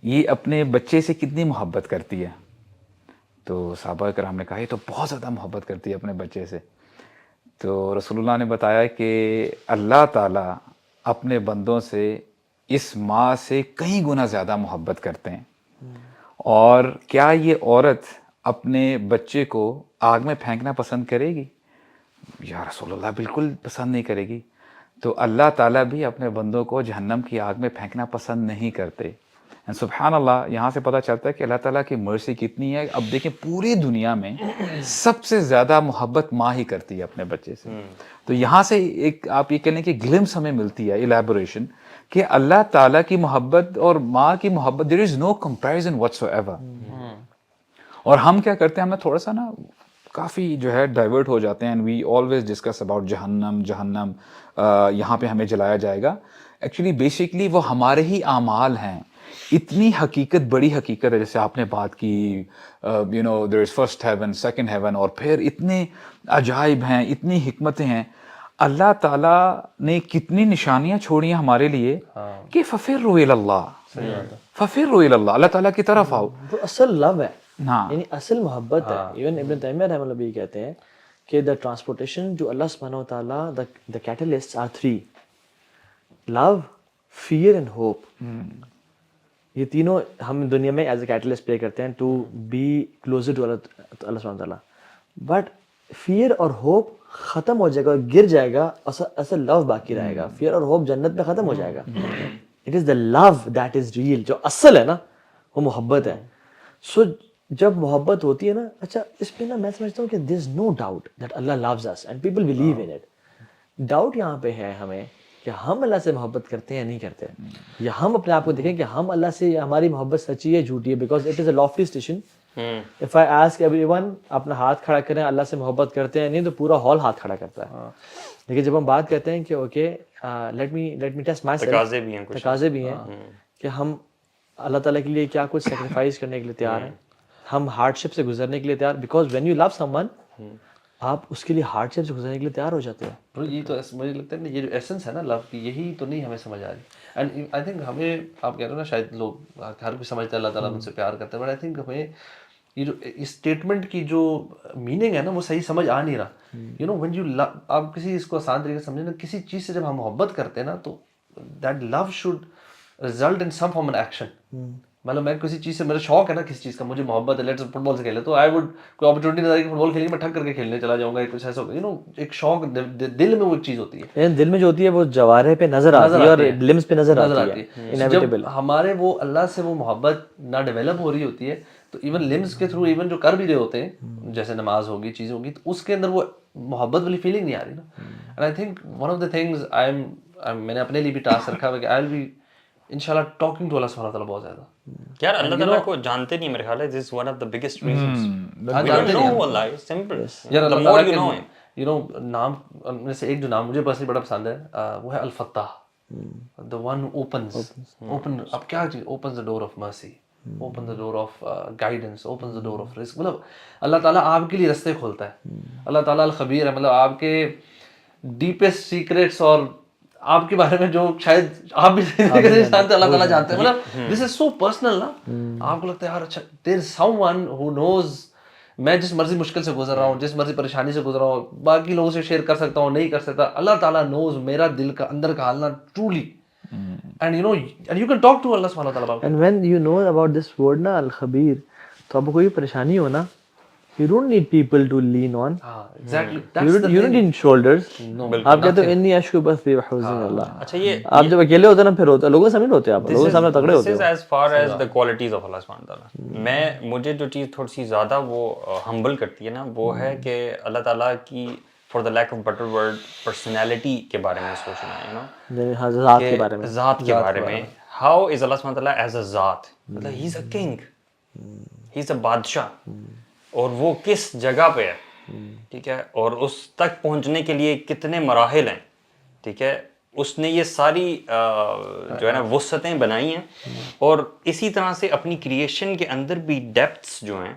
یہ اپنے بچے سے کتنی محبت کرتی ہے. تو صحابہ کرام نے کہا یہ تو بہت زیادہ محبت کرتی ہے اپنے بچے سے. تو رسول اللہ نے بتایا کہ اللہ تعالیٰ اپنے بندوں سے اس ماں سے کئی گنا زیادہ محبت کرتے ہیں. اور کیا یہ عورت اپنے بچے کو آگ میں پھینکنا پسند کرے گی؟ یا رسول اللہ بالکل پسند نہیں کرے گی. تو اللہ تعالیٰ بھی اپنے بندوں کو جہنم کی آگ میں پھینکنا پسند نہیں کرتے. سبحان اللہ, یہاں سے پتہ چلتا ہے کہ اللہ تعالیٰ کی مرضی کتنی ہے. اب دیکھیں پوری دنیا میں سب سے زیادہ محبت ماں ہی کرتی ہے اپنے بچے سے. تو یہاں سے ایک آپ یہ کہہ لیں کہ گلمس ہمیں ملتی ہے, ایلیبوریشن, کہ اللہ تعالیٰ کی محبت اور ماں کی محبت there is no comparison whatsoever. اور ہم کیا کرتے ہیں, ہم تھوڑا سا نا کافی جو ہے ڈائیورٹ ہو جاتے ہیں. we always discuss about جہنم, یہاں پہ ہمیں جلایا جائے گا. ایکچولی بیسکلی وہ ہمارے ہی اعمال ہیں. اتنی حقیقت, بڑی حقیقت ہے, جیسے آپ نے بات کی there is first heaven, second heaven, اور پھر اتنے عجائب ہیں, اتنی حکمتیں ہیں. اللہ تعالیٰ نے کتنی نشانیاں چھوڑی ہیں ہمارے لیے کہ ففروا الی اللہ, ففروا الی اللہ, اللہ تعالیٰ کی طرف آؤ. تو اصل لو ہے, ہاں, یعنی اصل محبت ہے. ایون ابن تیمیہ رحمہ اللہ بھی کہتے ہیں کہ دا ٹرانسپورٹیشن جو اللہ سبحانہ و تعالیٰ, the catalysts are 3: love, fear and hope. یہ تینوں ہم دنیا میں ایز اے کیٹلسٹ پلے کرتے ہیں to be closer to Allah سبحانہ تعالیٰ. بٹ فیئر اور ہوپ ختم ہو جائے گا, گر جائے گا, اصل لو باقی رہے گا. فیئر اور ہوپ جنت میں ختم ہو جائے گا. It is the love that is real, جو اصل ہے نا وہ محبت ہے. سو جب محبت ہوتی ہے نا, اچھا اس پہ نا میں سمجھتا ہوں کہ there is no doubt that Allah loves us and people believe in it. Doubt یہاں پہ ہے ہمیں کہ ہم اللہ سے محبت کرتے ہیں یا نہیں کرتے, یا ہم اپنے آپ کو دیکھیں کہ ہم اللہ سے, ہماری محبت سچی ہے جھوٹی ہے. بیکاز اٹ از اے لافلی station. If I ask everyone اپنا ہاتھ کھڑا کریں اللہ سے محبت کرتے ہیں, نہیں تو پورا ہال ہاتھ کھڑا کرتا ہے. لیکن جب ہم بات کرتے ہیں کہ okay let me test my self, تقاضے بھی ہیں کہ ہم اللہ تعالیٰ کے لیے کیا کچھ سیکریفائس کرنے کے لیے تیار ہیں, ہم ہارڈ شپ سے گزرنے کے لیے تیار. Because when you love someone, آپ اس کے لیے ہارڈ شپس گزارنے کے لیے تیار ہو جاتے ہیں. Bro, یہ تو مجھے لگتا ہے نا یہ جو ایسنس ہے نا لو کی یہی تو نہیں ہمیں سمجھ آ رہی. اینڈ آئی تھنک ہمیں آپ کہہ رہے ہو نا شاید لوگ ہر کوئی سمجھتا ہے اللہ تعالیٰ مجھ سے پیار کرتا ہے, بٹ آئی تھنک ہمیں یہ جو اسٹیٹمنٹ کی جو میننگ ہے نا وہ صحیح سمجھ آ نہیں رہا. یو نو وین یو آپ کسی اس کو آسان طریقے سے سمجھیں نا, کسی چیز سے جب ہم محبت کرتے ہیں نا تو that love should result in some form an action. مطلب میں کسی چیز سے میرا شوق ہے نا کسی چیز کا, مجھے محبت ہے, لیٹس فٹ بال سے کھیلے تو آئی ووڈ کوئی اپرچونیٹی نظر کہ فٹ بال کھیلیں گے میں ٹھک کر کے کھیلنے چلا جاؤں گا, کچھ ایسا یو نو ایک شوق دل میں وہ ایک چیز ہوتی ہے. لیکن دل میں جو ہوتی ہے وہ جوارے پہ نظر آتی ہے اور لمس پہ نظر آتی ہے. جب ہمارے وہ اللہ سے وہ محبت نہ ڈیولپ ہو رہی ہوتی ہے تو ایون لمس کے تھرو ایون جو کر بھی رہے ہوتے ہیں جیسے نماز ہوگی چیز ہوگی تو اس کے اندر وہ محبت والی فیلنگ نہیں آ رہی نا. And I think one of the things میں نے اپنے لیے بھی ٹاسک رکھا ہوا کہ آئی ول بی انشاءاللہ ٹاکنگ ٹو اللہ سبحانہ تعالیٰ بہت زیادہ. یار اللہ تعالیٰ کو جانتے نہیں میرے خیال ہے, this is one of the biggest reasons. We don't know واللہ, سمپل. یار the اللہ more you تعالیٰ know کے him. یو نو نام میں سے ایک جو نام مجھے پرسنلی بڑا پسند ہے وہ ہے الفتاح, the one who اب کیا چیز opens the door of mercy, opens the door of guidance, opens the door of risk. مطلب اللہ تعالیٰ آپ کے لیے رستے کھولتا ہے. اللہ تعالیٰ الخبیر ہے, مطلب آپ کے ڈیپسٹ سیکریٹس اور آپ کے بارے میں جو شاید آپ بھی جانتے اللہ تعالیٰ جانتے ہیں. مطلب دس از سو پرسنل نا, آپ کو لگتا ہے یار اچھا دیر از سم ون ہو نوز میں جس مرضی مشکل سے گزر رہا ہوں, جس مرضی پریشانی سے گزر رہا ہوں, باقی لوگوں سے شیئر کر سکتا ہوں نہیں کر سکتا, اللہ تعالیٰ نوز میرا دل کا اندر کا حال نا truly. And you know and you can talk to Allah سبحانہ وتعالیٰ. And when you know about this word نا الخبیر, تو آپ کو کوئی پریشانی ہو نا, you don't need people to lean on. Exactly. You don't need shoulders. آپ کہتے ہو انی اشکو بس بحوزن اللہ. اچھا یہ آپ جب اکیلے ہوتے ہیں نا پھر ہوتا ہے, لوگوں سے نہیں ہوتے, آپ لوگوں کے سامنے تگڑے ہوتے This is as far as the qualities of Allah subhanahu wa ta'ala. مجھے جو چیز تھوڑی سی زیادہ وہ ہمبل کرتی ہے نا وہ ہے کہ اللہ تعالیٰ کی for the lack of better word personality کے بارے میں سوچنا ہے, you know, ذات کے بارے میں. ذات کے بارے میں. How is Allah subhanahu wa ta'ala as a ذات, مطلب he is a king, he is a بادشاہ, اور وہ کس جگہ پہ ہے, ٹھیک ہے, اور اس تک پہنچنے کے لیے کتنے مراحل ہیں, ٹھیک ہے, اس نے یہ ساری جو ہے نا وسعتیں بنائی ہیں, اور اسی طرح سے اپنی کریشن کے اندر بھی ڈیپتھس جو ہیں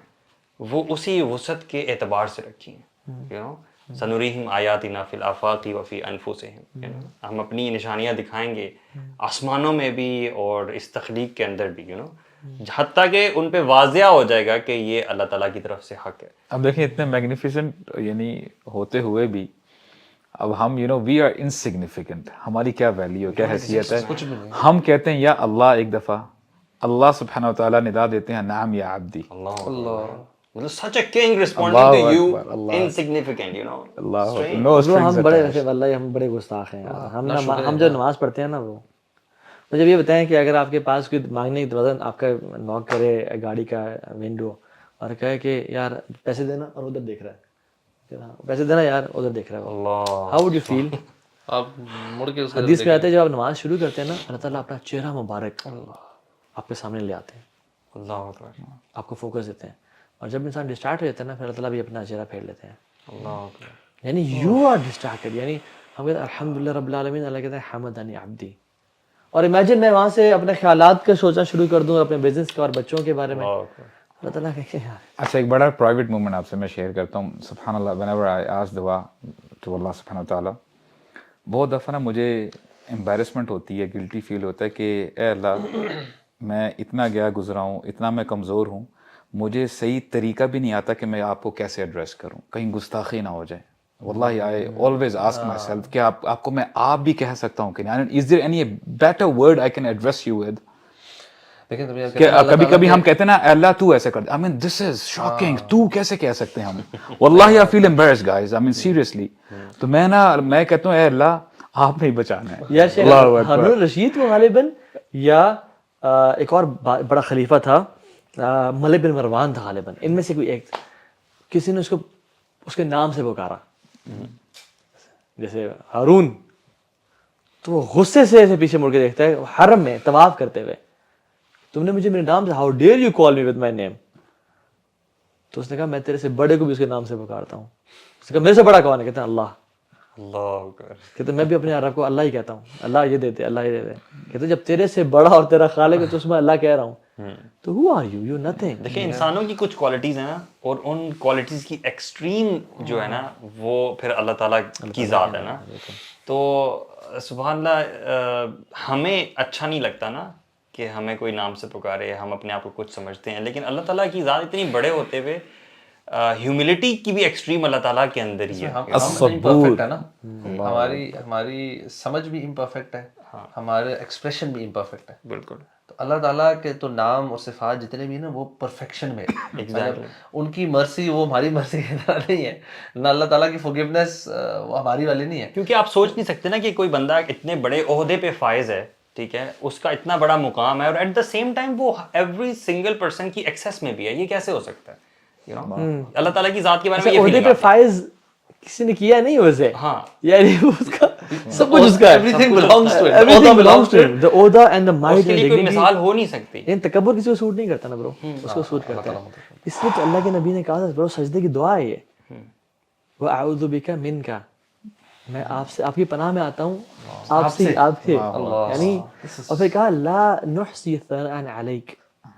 وہ اسی وسعت کے اعتبار سے رکھی ہیں. یو نو سنریہم آیاتنا فی الآفاق وفی انفسہم, ہم اپنی نشانیاں دکھائیں گے آسمانوں میں بھی اور اس تخلیق کے اندر بھی, یو نو, حتیٰ کہ ان پہ واضح ہو جائے گا کہ یہ اللہ تعالیٰ کی طرف سے حق ہے. اب دیکھیں اتنے میگنیفیسنٹ یعنی ہوتے ہوئے بھی اب ہم you know we are insignificant, ہماری کیا ویلیو کیا حیثیت ہے. ہم کہتے ہیں یا اللہ, ایک دفعہ اللہ سبحانہ وتعالیٰ ندا دیتے ہیں نعم یا عبدی. اللہ مطلب such a king responding to you insignificant, you know. ہم بڑے ویسے واللہ ہم بڑے گستاخ ہیں یار. ہم جو نماز پڑھتے ہیں نا وہ مجھے یہ بتائیں کہ اگر آپ کے پاس کوئی مانگنے کی دروازہ آپ کا نوک کرے گاڑی کا ونڈو اور کہے کہ یار پیسے دینا, اور ادھر دیکھ رہا ہے, پیسے دینا یار ادھر دیکھ رہا ہے, ہاؤ وڈ یو فیل؟ آپ مڑ کے حدیث میں آتے ہیں جب آپ نماز شروع کرتے ہیں نا اللہ تعالیٰ اپنا چہرہ مبارک آپ کے سامنے لے آتے ہیں, اللہ اکبر, آپ کو فوکس دیتے ہیں, اور جب انسان ڈسٹارٹ ہو جاتا ہے نا پھر اللہ تعالیٰ بھی اپنا چہرہ پھیر لیتے ہیں. اللہ اکبر, یعنی یو آر ڈسٹارٹیڈ, یعنی ہم کہتے ہیں الحمدللہ رب العالمین, اللہ کہتا ہے حمدنی عبدی. اور امیجن میں وہاں سے اپنے خیالات کا سوچنا شروع کر دوں, اپنے بزنس کے اور بچوں کے بارے میں, اللہ تعالیٰ کہ اچھا ایک بڑا پرائیویٹ مومنٹ آپ سے میں شیئر کرتا ہوں. سبحان اللہ, whenever I ask دعا to اللہ سبحانہ وتعالیٰ, بہت دفعہ نا مجھے امبیرسمنٹ ہوتی ہے, گلٹی فیل ہوتا ہے کہ اے اللہ میں اتنا گیا گزرا ہوں, اتنا میں کمزور ہوں, مجھے صحیح طریقہ بھی نہیں آتا کہ میں آپ کو کیسے ایڈریس کروں, کہیں گستاخی نہ ہو جائے. واللہ I always ask myself کہ آپ کو میں آپ بھی کہہ سکتا ہوں کہ نہیں, is there any better word I can address you with. کہ کبھی کبھی ہم کہتے ہیں نا اللہ تو ایسے کر دے, I mean this is shocking, تو کیسے کہہ سکتے ہیں ہم. واللہ I feel embarrassed guys, I mean seriously. تو میں کہتا ہوں اے اللہ آپ نے ہی بچانا ہے. یا شیخ ہارون رشید کو غالباً, یا ایک اور بڑا خلیفہ تھا ملک بن مروان تھا غالباً, ان میں سے کوئی ایک, کسی نے اس کے نام سے پکارا جیسے ہارون, تو وہ غصے سے ایسے پیچھے مڑ کے دیکھتا ہے حرم میں طواف کرتے ہوئے, تم نے مجھے میرے نام سے, how dare you call me with my name. تو اس نے کہا میں تیرے سے بڑے کو بھی اس کے نام سے پکارتا ہوں. اس نے کہا میرے سے بڑا کون ہے؟ کہتے ہیں اللہ. اللہ اکبر. کہتے میں بھی اپنے رب کو اللہ ہی کہتا ہوں, اللہ یہ دیتے, اللہ یہ دیتے. کہتے جب تیرے سے بڑا اور تیرا خالق ہے تو اس میں اللہ کہہ رہا ہوں, تو who are you? You're nothing. دیکھیں انسانوں کی کچھ کوالٹیز ہیں نا, اور ان کوالٹیز کی ایکسٹریم جو ہے نا وہ پھر اللہ تعالیٰ کی ذات ہے نا. تو سبحان اللہ, ہمیں اچھا نہیں لگتا نا کہ ہمیں کوئی نام سے پکارے, ہم اپنے آپ کو کچھ سمجھتے ہیں, لیکن اللہ تعالیٰ کی ذات اتنی بڑے ہوتے ہوئے ہیوملٹی کی بھی ایکسٹریم اللہ تعالیٰ کے اندر ہی ہے. ہم امپرفیکٹ ہے نا, ہماری سمجھ بھی امپرفیکٹ ہے, ہمارے ایکسپریشن بھی امپرفیکٹ ہے. بالکل. تو اللہ تعالیٰ کے تو نام اور صفات جتنے بھی ہیں نا وہ پرفیکشن میں ان کی مرسی وہ ہماری مرسی کی طرح نہیں ہے نہ, اللہ تعالیٰ کی فورگیونیس وہ ہماری والی نہیں ہے. کیونکہ آپ سوچ نہیں سکتے نا کہ کوئی بندہ اتنے بڑے عہدے پہ فائز ہے, ٹھیک ہے, اس کا اتنا بڑا مقام ہے, اور ایٹ دا سیم ٹائم وہ ایوری سنگل پرسن کی ایکسیس میں بھی ہے. یہ کیسے ہو سکتا ہے؟ اللہ تعالیٰ کی ذات کے بارے میں عہدے پہ فائز کسی نے کیا نہیں ویسے, ہاں یعنی اس کا سب کچھ اس کا ہے, Everything belongs to him. Everything belongs to him. The order and the us might کے and لیے کوئی dignity. مثال ہو نہیں سکتی. لیکن تکبر کسی کو سوٹ نہیں کرتا نا برو, اس کو سوٹ کرتا ہے. اس لیے تو اللہ کے نبی نے کہا تھا برو سجدے کی دعا ہے یہ, وَأَعُوذُ بِكَ مِنْكَ, میں آپ سے, آپ کی پناہ میں آتا ہوں, آپ سے, یعنی, اور پھر کہا لا نحصی ثناء علیک,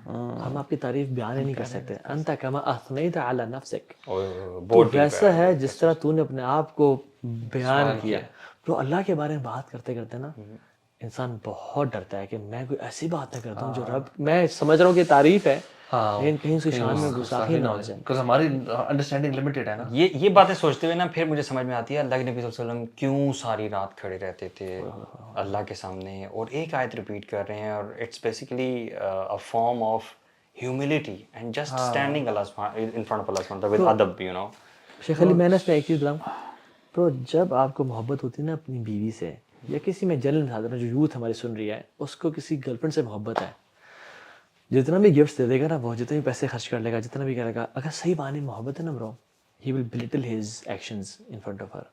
ہم آپ کی تعریف بیان نہیں کر سکتے. انت کما اثنیت علی نفسک, تو ویسا ہے جس طرح تو نے اپنے آپ کو بیان کیا. تو اللہ کے بارے میں بات کرتے کرتے نا انسان بہت ڈرتا ہے کہ میں کوئی ایسی بات نہ کرتا ہوں جو رب, میں سمجھ رہا ہوں کہ تعریف ہے لیکن کہیں اس کی شان میں گستاخی نہ ہو جائے, because ہماری انڈرسٹینڈنگ لمیٹڈ ہے نا. یہ باتیں سوچتے ہوئے نا پھر مجھے سمجھ میں آتی ہے اللہ کے نبی صلی اللہ علیہ وسلم کیوں ساری رات کھڑے رہتے تھے اللہ کے سامنے, اور ایک آیت ریپیٹ کر رہے ہیں, اور it's basically a form of humility and just standing in front of Allah subhanahu with adab, you know. شیخ علی, میں نے اس میں ایک چیز بتاؤں تو, جب آپ کو محبت ہوتی ہے نا اپنی بیوی سے, یا کسی میں جنرل مثال جو یوتھ ہماری سن رہی ہے, اس کو کسی گرل فرینڈ سے محبت ہے, جتنا بھی گفٹس دے دے گا نا وہ, جتنے بھی پیسے خرچ کر لے گا, جتنا بھی کرے گا, اگر صحیح معنی محبت ہے نا bro, he will belittle his actions in front of her,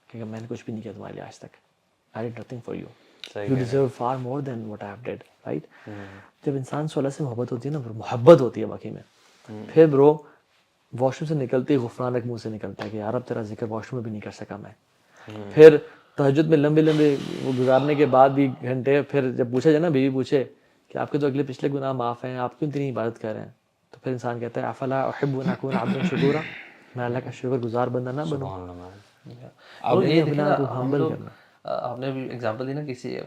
کہ میں نے کچھ بھی نہیں کیا تمہارے لیے آج تک, I did nothing for you, you deserve for more than what I have did, right. جب انسان سے اللہ سے محبت ہوتی ہے نا, محبت ہوتی ہے واقعی میں, پھر برو واش روم سے نکلتے ہی غفران ایک منہ سے نکلتا ہے کہ یار اب تیرا ذکر واش روم میں بھی نہیں کر سکا میں. پھر تہجد میں لمبے لمبے وہ گزارنے کے بعد بھی گھنٹے, پھر جب پوچھا جائے نا, بیوی پوچھے کہ آپ کے تو اگلے پچھلے گناہ معاف ہیں, آپ کیوں اتنی عبادت کر رہے ہیں, تو پھر انسان کہتا ہے افلا احب ان اکون عبدا شکورا, میں اللہ کا شکر گزار بندہ نہ بنوں. اب یہ دیکھیں نا, ہم لوگ, آپ نے بھی ایگزامپل دی نا, کسی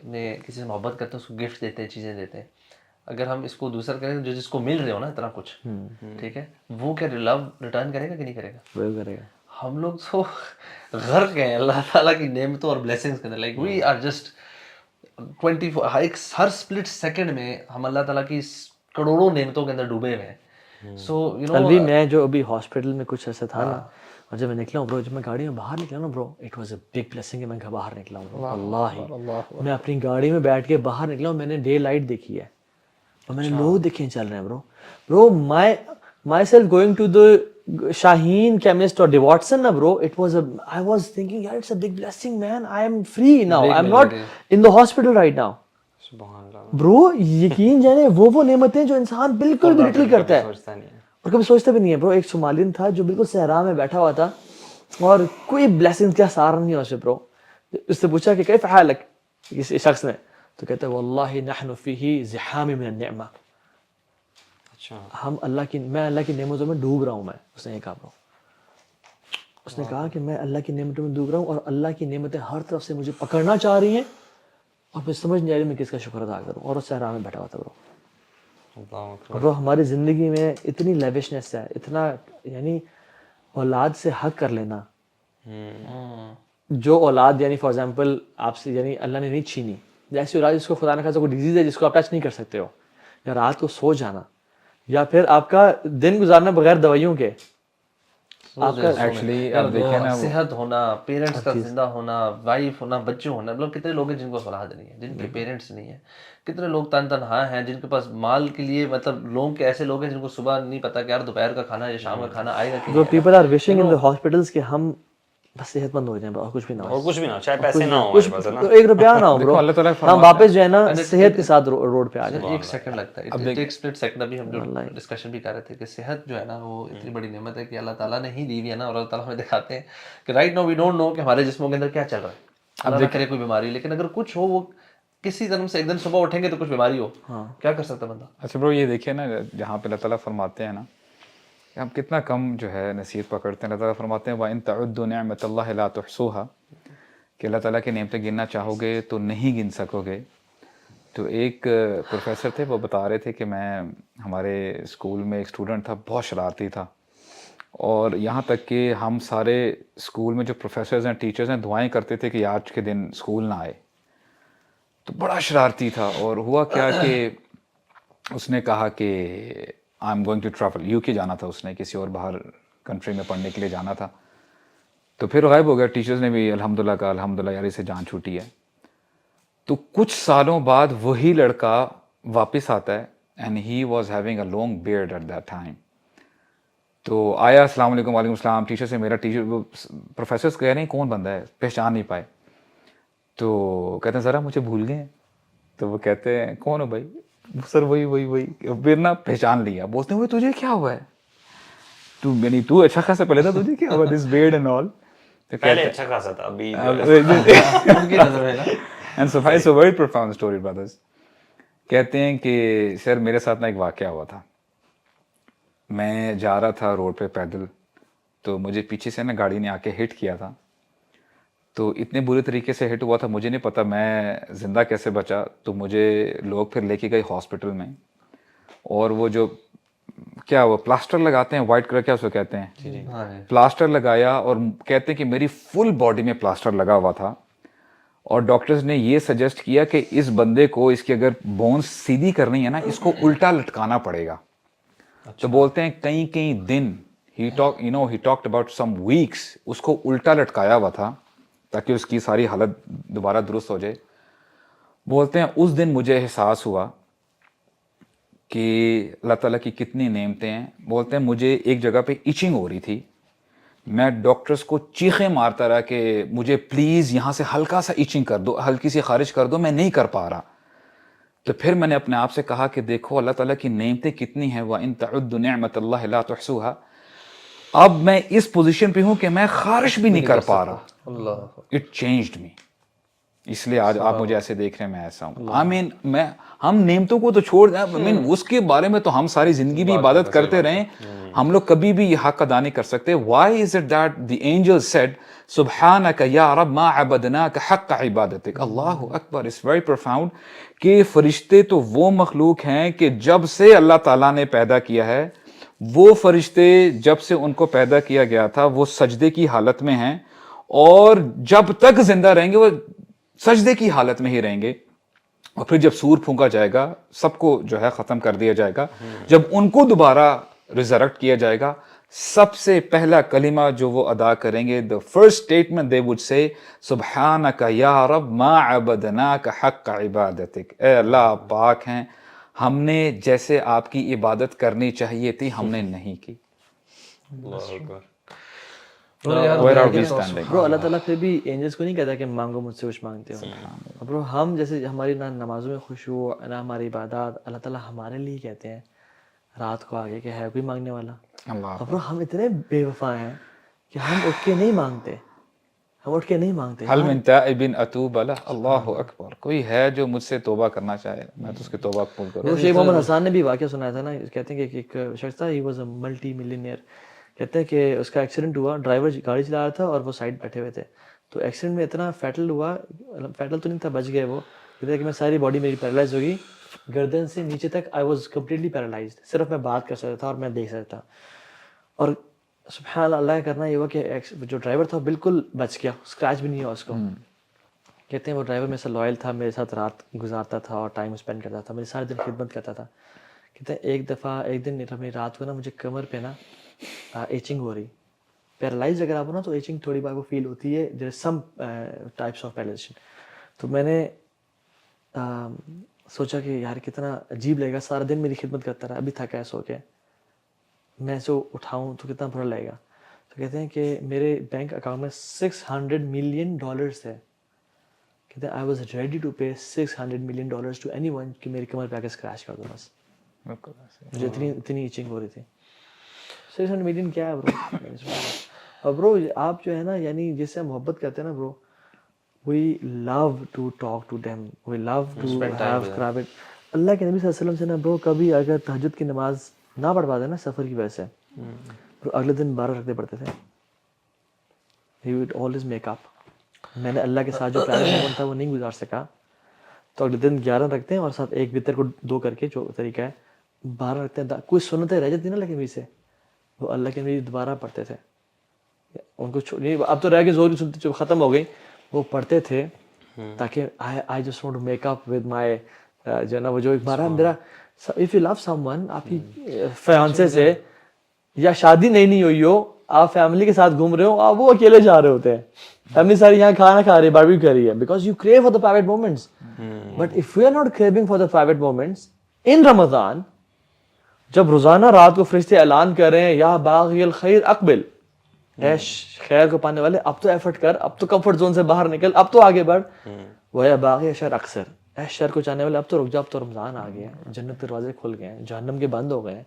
سے محبت کرتے ہیں, اس کو گفٹ دیتے ہیں, چیزیں دیتے ہیں. اگر ہم اس کو دوسرا کریں جو جس کو مل رہے ہو نا اتنا کچھ, ٹھیک ہے, وہ کیا لو ریٹرن کرے گا کہ نہیں کرے گا؟ وہ کرے گا. ہم لوگ تو غرق ہیں اللہ تعالیٰ کی نعمتوں اور بلیسنگس کے اندر. لائک وی آر جسٹ 24 ہر اسپلٹ سیکنڈ میں ہم اللہ تعالیٰ کی کروڑوں نعمتوں کے اندر ڈوبے ہوئے ہیں. سو یو نو, ابھی میں جو ابھی ہاسپٹل میں کچھ ایسا تھا نا, اور جب میں نکلا ہوں برو, جب میں گاڑی میں باہر نکلا نا برو, it was a big blessing کہ میں باہر نکلا ہوں برو. اللہ, میں اپنی گاڑی میں بیٹھ کے باہر نکلا ہوں, میں نے ڈے لائٹ دیکھی ہے, اور میں نے لوگ دیکھے چل رہے ہیں bro. Myself going to the Shaheen chemist or Watson na bro, I was thinking yaar it's a big blessing man, I am free now, I'm not in the hospital right now. سبحان اللہ bro, یقین جانے وہ نعمتیں جو انسان بالکل بھی little کرتا ہے اور کبھی سوچتا بھی نہیں ہے. برو ایک صومالین تھا جو بالکل صحرا میں بیٹھا ہوا تھا اور کوئی بلیسنگ کا سہارا نہیں اسے. برو اس سے پوچھا کہ کیف حالک کسی شخص نے, تو کہتا ہے واللہ نحن فیہ زحام من النعمہ, میں اللہ کی نعمتوں میں ڈوب رہا ہوں. میں اس نے یہ کہا برو, اس نے کہا کہ میں اللہ کی نعمتوں میں ڈوب رہا ہوں اور اللہ کی نعمتیں ہر طرف سے مجھے پکڑنا چاہ رہی ہیں اور میں سمجھ نہیں آ رہی میں کس کا شکر ادا کروں. اور اس صحرا میں بیٹھا ہوا تھا برو. برو ہماری زندگی میں اتنی لیوشنس ہے, اتنا یعنی اولاد سے حق کر لینا, جو اولاد یعنی فار ایگزامپل آپ سے یعنی اللہ نے نہیں چھینی, جیسی اولاد جس کو خدا نہ خاصا کوئی ڈیزیز ہے جس کو آپ ٹچ نہیں کر سکتے ہو, یا رات کو سو جانا, یا پھر آپ کا دن گزارنا بغیر دوائیوں کے, آپ کا ایکچولی آپ دیکھیں نا صحت ہونا, پیرنٹس کا زندہ ہونا, وائف ہونا, بچے ہونا. مطلب کتنے لوگ ہیں جن کو اولاد نہیں ہے, جن کے پیرنٹس نہیں ہیں, کتنے لوگ تنہا ہیں جن کے پاس مال کے لیے مطلب لوگ کے ایسے لوگ ہیں جن کو صبح نہیں پتا کہ یار دوپہر کا کھانا یا شام کا کھانا آئے گا کہ people are wishing in the hospitals کہ ہم بس صحت مند ہو جائیں اور کچھ بھی نہ ہو, اور کچھ بھی نہ ہو, چاہے پیسے نہ ہو کچھ ہمارے پاس, ہے نا. 1 روپیہ نہ ہو برو, اللہ تعالیٰ ہم واپس جو ہے نا صحت کے ساتھ روڈ پہ آ جائیں. ایک سیکنڈ لگتا ہے, اٹ ٹیک سپلٹ سیکنڈ. ابھی ہم جو ڈسکشن بھی کر رہے تھے کہ صحت جو ہے نا وہ اتنی بڑی نعمت ہے کہ اللہ تعالیٰ نے ہی دی ہوئی ہے نا, اور اللہ تعالیٰ ہمیں دکھاتے ہیں کہ right now we don't know کہ ہمارے جسموں کے اندر کیا چل رہا ہے. اللہ نہ کرے کوئی بیماری, لیکن اگر کچھ ہو, وہ کسی جنم سے ایک دن صبح اٹھیں گے تو کچھ بیماری ہو, کیا کر سکتا بندہ. اچھا برو یہ دیکھیے نا, جہاں پہ اللہ تعالیٰ فرماتے ہیں نا کہ ہم کتنا کم جو ہے نصیحت پکڑتے ہیں. اللہ تعالیٰ فرماتے ہیں وَإِن تَعُدُّوا نِعْمَةَ اللَّهِ لَا تُحْصُوهَا, کہ اللہ تعالیٰ کی نعمتیں گننا چاہو گے تو نہیں گن سکو گے. تو ایک پروفیسر تھے, وہ بتا رہے تھے کہ میں ہمارے اسکول میں ایک اسٹوڈنٹ تھا, بہت شرارتی تھا, اور یہاں تک کہ ہم سارے اسکول میں جو پروفیسرز ہیں, ٹیچرز ہیں, دعائیں کرتے تھے کہ آج کے دن اسکول نہ آئے. تو بڑا شرارتی تھا. اور ہوا کیا کہ اس نے کہا کہ I am going to travel, UK جانا تھا اس نے, کسی اور باہر کنٹری میں پڑھنے کے لیے جانا تھا. تو پھر غائب ہو گیا. ٹیچرز نے بھی الحمدللہ کہا الحمدللہ یار اسے جان چھوٹی ہے. تو کچھ سالوں بعد وہی لڑکا واپس آتا ہے, and he was having a long beard at that time. تو آیا, السلام علیکم. وعلیکم السلام. ٹیچر سے میرا ٹیچر, وہ پروفیسرس کہہ رہے ہیں کون بندہ ہے, پہچان نہیں پائے. تو کہتے ہیں ذرا مجھے بھول گئے ہیں. تو وہ کہتے ہیں کون ہو بھائی؟ سر وہی. پھر نا پہچان لیا. بولتے ہیں وہ تجھے کیا ہوا ہے, تو اچھا خاصا پہلے تھا, تجھے کیا ہوا دس بیئرڈ اینڈ آل. پہلے اچھا خاصا تھا, ابھی And so it's a very profound story, brothers. کہتے ہیں کہ سر میرے ساتھ نا ایک واقعہ ہوا تھا. میں جا رہا تھا روڈ پہ پیدل, تو مجھے پیچھے سے نا گاڑی نے آ کے ہٹ کیا تھا. تو اتنے برے طریقے سے ہٹ ہوا تھا, مجھے نہیں پتا میں زندہ کیسے بچا. تو مجھے لوگ پھر لے کے گئے ہاسپٹل میں, اور وہ جو کیا وہ پلاسٹر لگاتے ہیں وائٹ کلر, کیا اس کو کہتے ہیں, پلاسٹر لگایا, اور کہتے ہیں کہ میری فل باڈی میں پلاسٹر لگا ہوا تھا. اور ڈاکٹرز نے یہ سجیسٹ کیا کہ اس بندے کو, اس کی اگر بونس سیدھی کرنی ہے نا, اس کو الٹا لٹکانا پڑے گا. تو بولتے ہیں کئی دن, he talked about some weeks, اس کو الٹا لٹکایا ہوا تھا تاکہ اس کی ساری حالت دوبارہ درست ہو جائے. بولتے ہیں اس دن مجھے احساس ہوا کہ اللہ تعالیٰ کی کتنی نعمتیں ہیں. بولتے ہیں مجھے ایک جگہ پہ ایچنگ ہو رہی تھی, میں ڈاکٹرز کو چیخیں مارتا رہا کہ مجھے پلیز یہاں سے ہلکا سا ایچنگ کر دو, ہلکی سی خارج کر دو, میں نہیں کر پا رہا. تو پھر میں نے اپنے آپ سے کہا کہ دیکھو اللہ تعالیٰ کی نعمتیں کتنی ہیں, وَإِن تَعُدُّوا نِعْمَةَ اللَّهِ لَا تُحْصُوهَا. اب میں اس پوزیشن پہ ہوں کہ میں خارج بھی نہیں کر پا رہا. اٹ چینجڈ می. اس لیے آج آپ مجھے ایسے دیکھ رہے ہیں, میں ایسا ہوں. آمین. ہم نعمتوں کو تو چھوڑ دیں, اس کے بارے میں تو ہم ساری زندگی بھی عبادت کرتے رہیں, ہم لوگ کبھی بھی یہ حق ادا نہیں کر سکتے. Why is it that the angel said سبحانک یا رب ما عبدناک حق عبادتک. اللہ اکبر. اٹس ویری پروفاؤنڈ کہ فرشتے تو وہ مخلوق ہیں کہ جب سے اللہ تعالیٰ نے پیدا کیا ہے, وہ فرشتے جب سے ان کو پیدا کیا گیا تھا وہ سجدے کی حالت میں ہیں, اور جب تک زندہ رہیں گے وہ سجدے کی حالت میں ہی رہیں گے. اور پھر جب سور پھونکا جائے گا, سب کو جو ہے ختم کر دیا جائے گا, جب ان کو دوبارہ ریزرکٹ کیا جائے گا, سب سے پہلا کلمہ جو وہ ادا کریں گے, the first statement they would say سبحانک یا رب ما عبدناک حق عبادتک. اے اللہ پاک ہیں, ہم نے جیسے آپ کی عبادت کرنی چاہیے تھی ہم نے نہیں کی. Where are we standing? برو اللہ تعالیٰ پھر بھی اینجلس کو نہیں کہتا کہ مانگو مجھ سے کچھ مانگتے ہو. برو ہم جیسے ہماری نہ نمازوں میں خشوع, نہ ہماری عبادات, اللہ تعالیٰ ہمارے لیے کہتے ہیں رات کو آگے کہ ہے کوئی مانگنے والا. برو ہم اتنے بے وفا ہیں کہ ہم اٹھ کے نہیں مانگتے, حل من تائب اتوب لہ. اللہ اکبر. کوئی ہے جو مجھ سے توبہ کرنا چاہے, میں تو اس کی توبہ قبول کروں. شیخ محمد حسان نے بھی واقعہ سنایا تھا نا, کہتے ہیں کہ ایک شخص تھا, he was a multi millionaire. کہتے ہیں کہ اس کا ایکسیڈنٹ ہوا, ڈرائیور گاڑی چلا رہا تھا اور وہ سائڈ بیٹھے ہوئے تھے. تو ایکسیڈنٹ میں اتنا فیٹل ہوا, فیٹل تو نہیں تھا, بچ گئے وہ. کہتے ہیں کہ میں ساری باڈی میری پیرالائز ہو گئی, گردن سے نیچے تک آئی واز کمپلیٹلی پیرالائزڈ. صرف میں بات کر سکتا تھا اور میں دیکھ سکتا تھا. اور سبحان اللہ کرنا یہ ہوا کہ جو ڈرائیور تھا بالکل بچ گیا, اسکریچ بھی نہیں ہوا اس کو. کہتے ہیں وہ ڈرائیور میرے سے لائل تھا, میرے ساتھ رات گزارتا تھا اور ٹائم اسپینڈ کرتا تھا, میری سارے دن خدمت کرتا تھا. کہتے ہیں ایک دن میری رات کو نا مجھے کمر پہ نا ایچنگ ہو رہی. پیرالائز اگر آپ ہو نا تو ایچنگ تھوڑی بار کو فیل ہوتی ہے, دیر از سم ٹائپس آف پیرالائزیشن. تو میں نے سوچا کہ یار کتنا عجیب لگے گا, سارا دن میری خدمت کرتا رہا, ابھی تھکا ہے سو کے, میں اسے اٹھاؤں تو کتنا برا لگے گا. تو کہتے ہیں کہ میرے بینک اکاؤنٹ میں $600 million تھے. کہتے ہیں I was ready to pay $600 million to anyone کہ میری کمر پہ آ کے اسکریچ کر دو بس. مجھے اتنی ایچنگ ہو رہی تھی. 600 million کیا ہے برو؟ اور برو آپ جو ہے نا یعنی جس سے محبت کرتے ہیں نا bro, we love to talk to them, we love to have private. Allah کے نبی صلی اللہ علیہ وسلم سے نا برو کبھی اگر تہجد کی نماز نہ پڑھ پاتے نا سفر کی وجہ سے, اگلے دن 12 رکھتے پڑتے تھے. He would always make up. میں نے اللہ کے ساتھ جو پرائیویٹ مومنٹ تھا وہ نہیں گزار سکا, تو اگلے دن 11 رکھتے ہیں اور ساتھ ایک وتر کو 2 کر کے جو طریقہ ہے 12 رکھتے ہیں. کوئی سنتیں رہ جاتی نا اللہ کے نبی سے, وہ اللہ کے نبی دوبارہ پڑھتے تھے. ان کو اب تو رہ کے زور کی سنتے جو ختم ہو گئی, وہ پڑھتے تھے تاکہ I just want to make up with my جو ہے نا وہ جو ایک بارہ میرا if you love someone, آپ کی فیانسے سے یا شادی نہیں ہوئی ہو, آپ فیملی کے ساتھ گھوم رہے ہو, آپ وہ اکیلے جا رہے ہوتے ہیں, فیملی ساری یہاں کھانا کھا رہی ہے, باربیکیو کر رہی ہے, because you crave for the private moments. But if you are not craving for the private moments in Ramzan, جب روزانہ رات کو فرشتے اعلان کر رہے ہیں یا باغی الخیر اقبل, اے خیر کو پانے والے اب تو ایفرٹ کر, اب تو کمفرٹ زون سے باہر نکل, اب تو آگے بڑھ. وہ یا باغی شر اکثر, اے شر کو چاہنے والے اب تو رک جا, اب تو رمضان آ گیا, جنت کے دروازے کھل گئے ہیں, جہنم کے بند ہو گئے ہیں,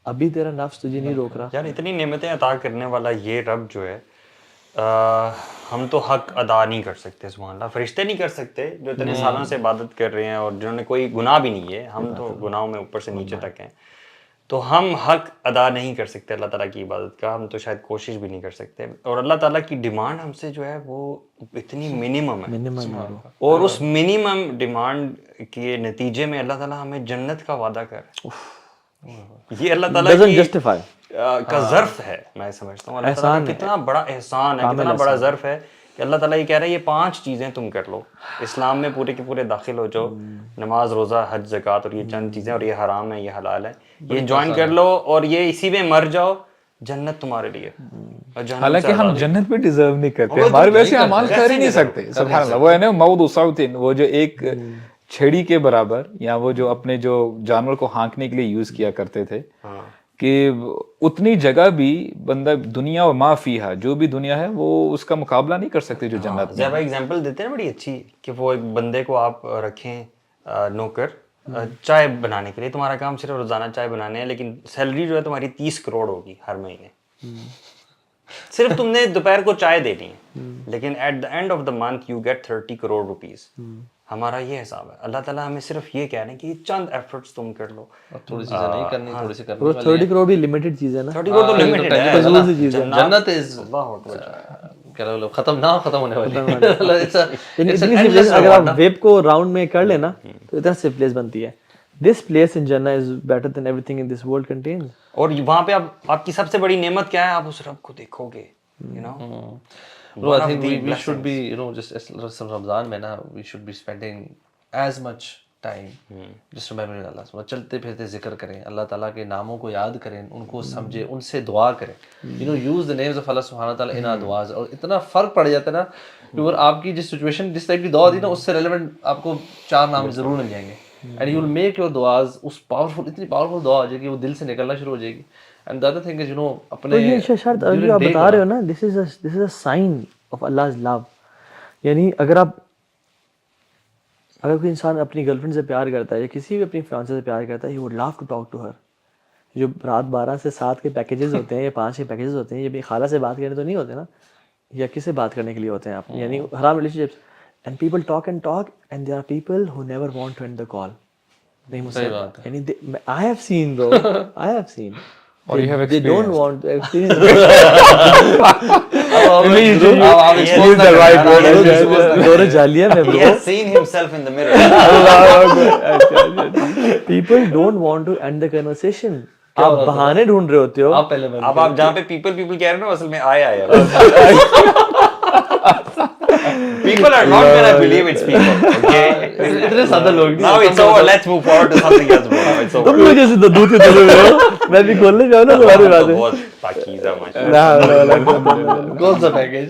ابھی تیرا نفس تجھے نہیں روک رہا. یار اتنی نعمتیں عطا کرنے والا یہ رب جو ہے, ہم تو حق ادا نہیں کر سکتے. سبحان اللہ, فرشتے نہیں کر سکتے جو اتنے سالوں سے عبادت کر رہے ہیں اور جنہوں نے کوئی گناہ بھی نہیں ہے, ہم تو گناہوں میں اوپر سے نیچے تک ہیں, تو ہم حق ادا نہیں کر سکتے اللہ تعالیٰ کی عبادت کا, ہم تو شاید کوشش بھی نہیں کر سکتے. اور اللہ تعالیٰ کی ڈیمانڈ ہم سے جو ہے وہ اتنی منیمم ہے, اور اس منیمم ڈیمانڈ کے نتیجے میں اللہ تعالیٰ ہمیں جنت کا وعدہ کر رہا ہے. یہ اللہ تعالیٰ کا ظرف ہے, میں سمجھتا ہوں اللہ تعالیٰ کا کتنا بڑا احسان ہے, کتنا بڑا ظرف ہے کہ اللہ تعالیٰ یہ کہہ رہا ہے یہ 5 چیزیں تم کر لو, اسلام میں پورے کے پورے داخل ہو جاؤ, نماز, روزہ, حج, زکوٰۃ, اور یہ چند چیزیں, اور یہ حرام ہے, یہ حلال ہے, یہ جوائن کر لو اور یہ اسی میں مر جاؤ, جنت تمہارے لیے. حالانکہ ہم جنت بھی ڈیزرو نہیں کرتے, ہمارے ویسے اعمال کر ہی نہیں سکتے. سبحان اللہ, وہ ہے نا موضوع صوتن, وہ جو ایک چھڑی کے برابر, یا وہ جو اپنے جو جانور کو ہانکنے کے لیے یوز کیا کرتے تھے, کہ اتنی جگہ بھی بندہ دنیا و ما فیہا, جو بھی دنیا ہے وہ اس کا مقابلہ نہیں کر سکتے جو جنت میں. جب ایگزامپل دیتے ہیں نا بڑی اچھی, کہ وہ ایک بندے کو آپ رکھیں نوکر چائے بنانے کے لیے, تمہارا کام صرف روزانہ چائے بنانے ہے, لیکن سیلری جو ہے تمہاری 30 کروڑ ہوگی ہر مہینے, صرف تم نے دوپہر کو چائے دینی ہے, لیکن at the end of the month you get 30 crore rupees. ہمارا یہ حساب ہے. اللہ تعالیٰ ہمیں صرف یہ کہہ رہے ہیں کہ یہ چند ایفرٹس تم کر لو, تھوڑی چیزیں نہیں کرنی, تھوڑی سی کرنی. 30 کروڑ بھی لمیٹڈ چیز ہے نا, 30 کروڑ تو لمیٹڈ ہے. جنت از ختم نہ ختم ہونے والی. اگر آپ ویب کو راؤنڈ میں کر لینا تو اتنا سے پلیس بنتی ہے. This place in Jannah is better than everything in this world contains. اور وہاں پہ آپ کی سب سے بڑی نعمت کیا ہے, آپ اس رب کو دیکھو گے, you know. Bro, I think we should be, you know, just Ramzan میں نا, we should be spending as much time just remembering Allah. چلتے پھرتے ذکر کریں, اللہ تعالیٰ کے ناموں کو یاد کریں, ان کو سمجھیں, ان سے دعا کریں. You know, use the names of Allah subhanahu wa ta'ala in our du'as. اور اتنا فرق پڑ جاتا ہے نا, کیونکہ آپ کی جس سچویشن جس ٹائپ کی دعا دی نا, اس سے ریلیونٹ آپ کو 4 نام ضرور مل جائیں گے. And you will make your du'as us powerful, اتنی powerful دعا ہو جائے گی, وہ دل سے نکلنا شروع ہو جائے گی. And the other thing is, you know, اپنے یہ شرط جو آپ بتا رہے ہو نا, this is a sign of Allah's love. یعنی اگر کوئی انسان اپنی گرل فرینڈ سے پیار کرتا ہے یا کسی بھی اپنی فیانسے سے پیار کرتا ہے, he would love to talk to her. جو رات 12 سے 7 کے پیکیجز ہوتے ہیں یا 5 کے پیکیجز ہوتے ہیں, یہ بھی خالہ سے بات کرنے تو نہیں ہوتے نا, یا کس سے بات کرنے کے لیے ہوتے ہیں آپ, یعنی حرام relation ships. And people talk and talk, and there are people who never want to end the call. I have seen, bro. I have seen. Or you have They don't experience. want to experience. Use the right word. دورے جالیہ میں He bro. has seen himself in the mirror. People don't want to end the conversation. آپ بہانے ڈھونڈ رہے ہوتے ہو. اب آپ جہاں پہ پیپل کہہ رہے ہیں نا, اصل میں آیا people are not gonna believe it's people, okay? اتنے سادہ لوگ Now it's over, let's move forward to something else, bro. It's over. تم مجھے سے دودھ کے دلے ہوئے ہو, میں بھی کھولنے جاؤں نا تمہاری باتیں. بہت پاکیزہ ماشاءاللہ. کون سا package.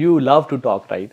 you love to talk, right?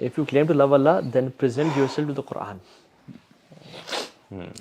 if you claim to love Allah, then present yourself to the Quran.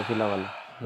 if you love Allah.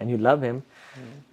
and you love him,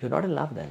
you're not in love then.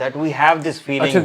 that we have this feeling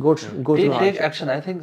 go take action. I think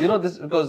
you know this because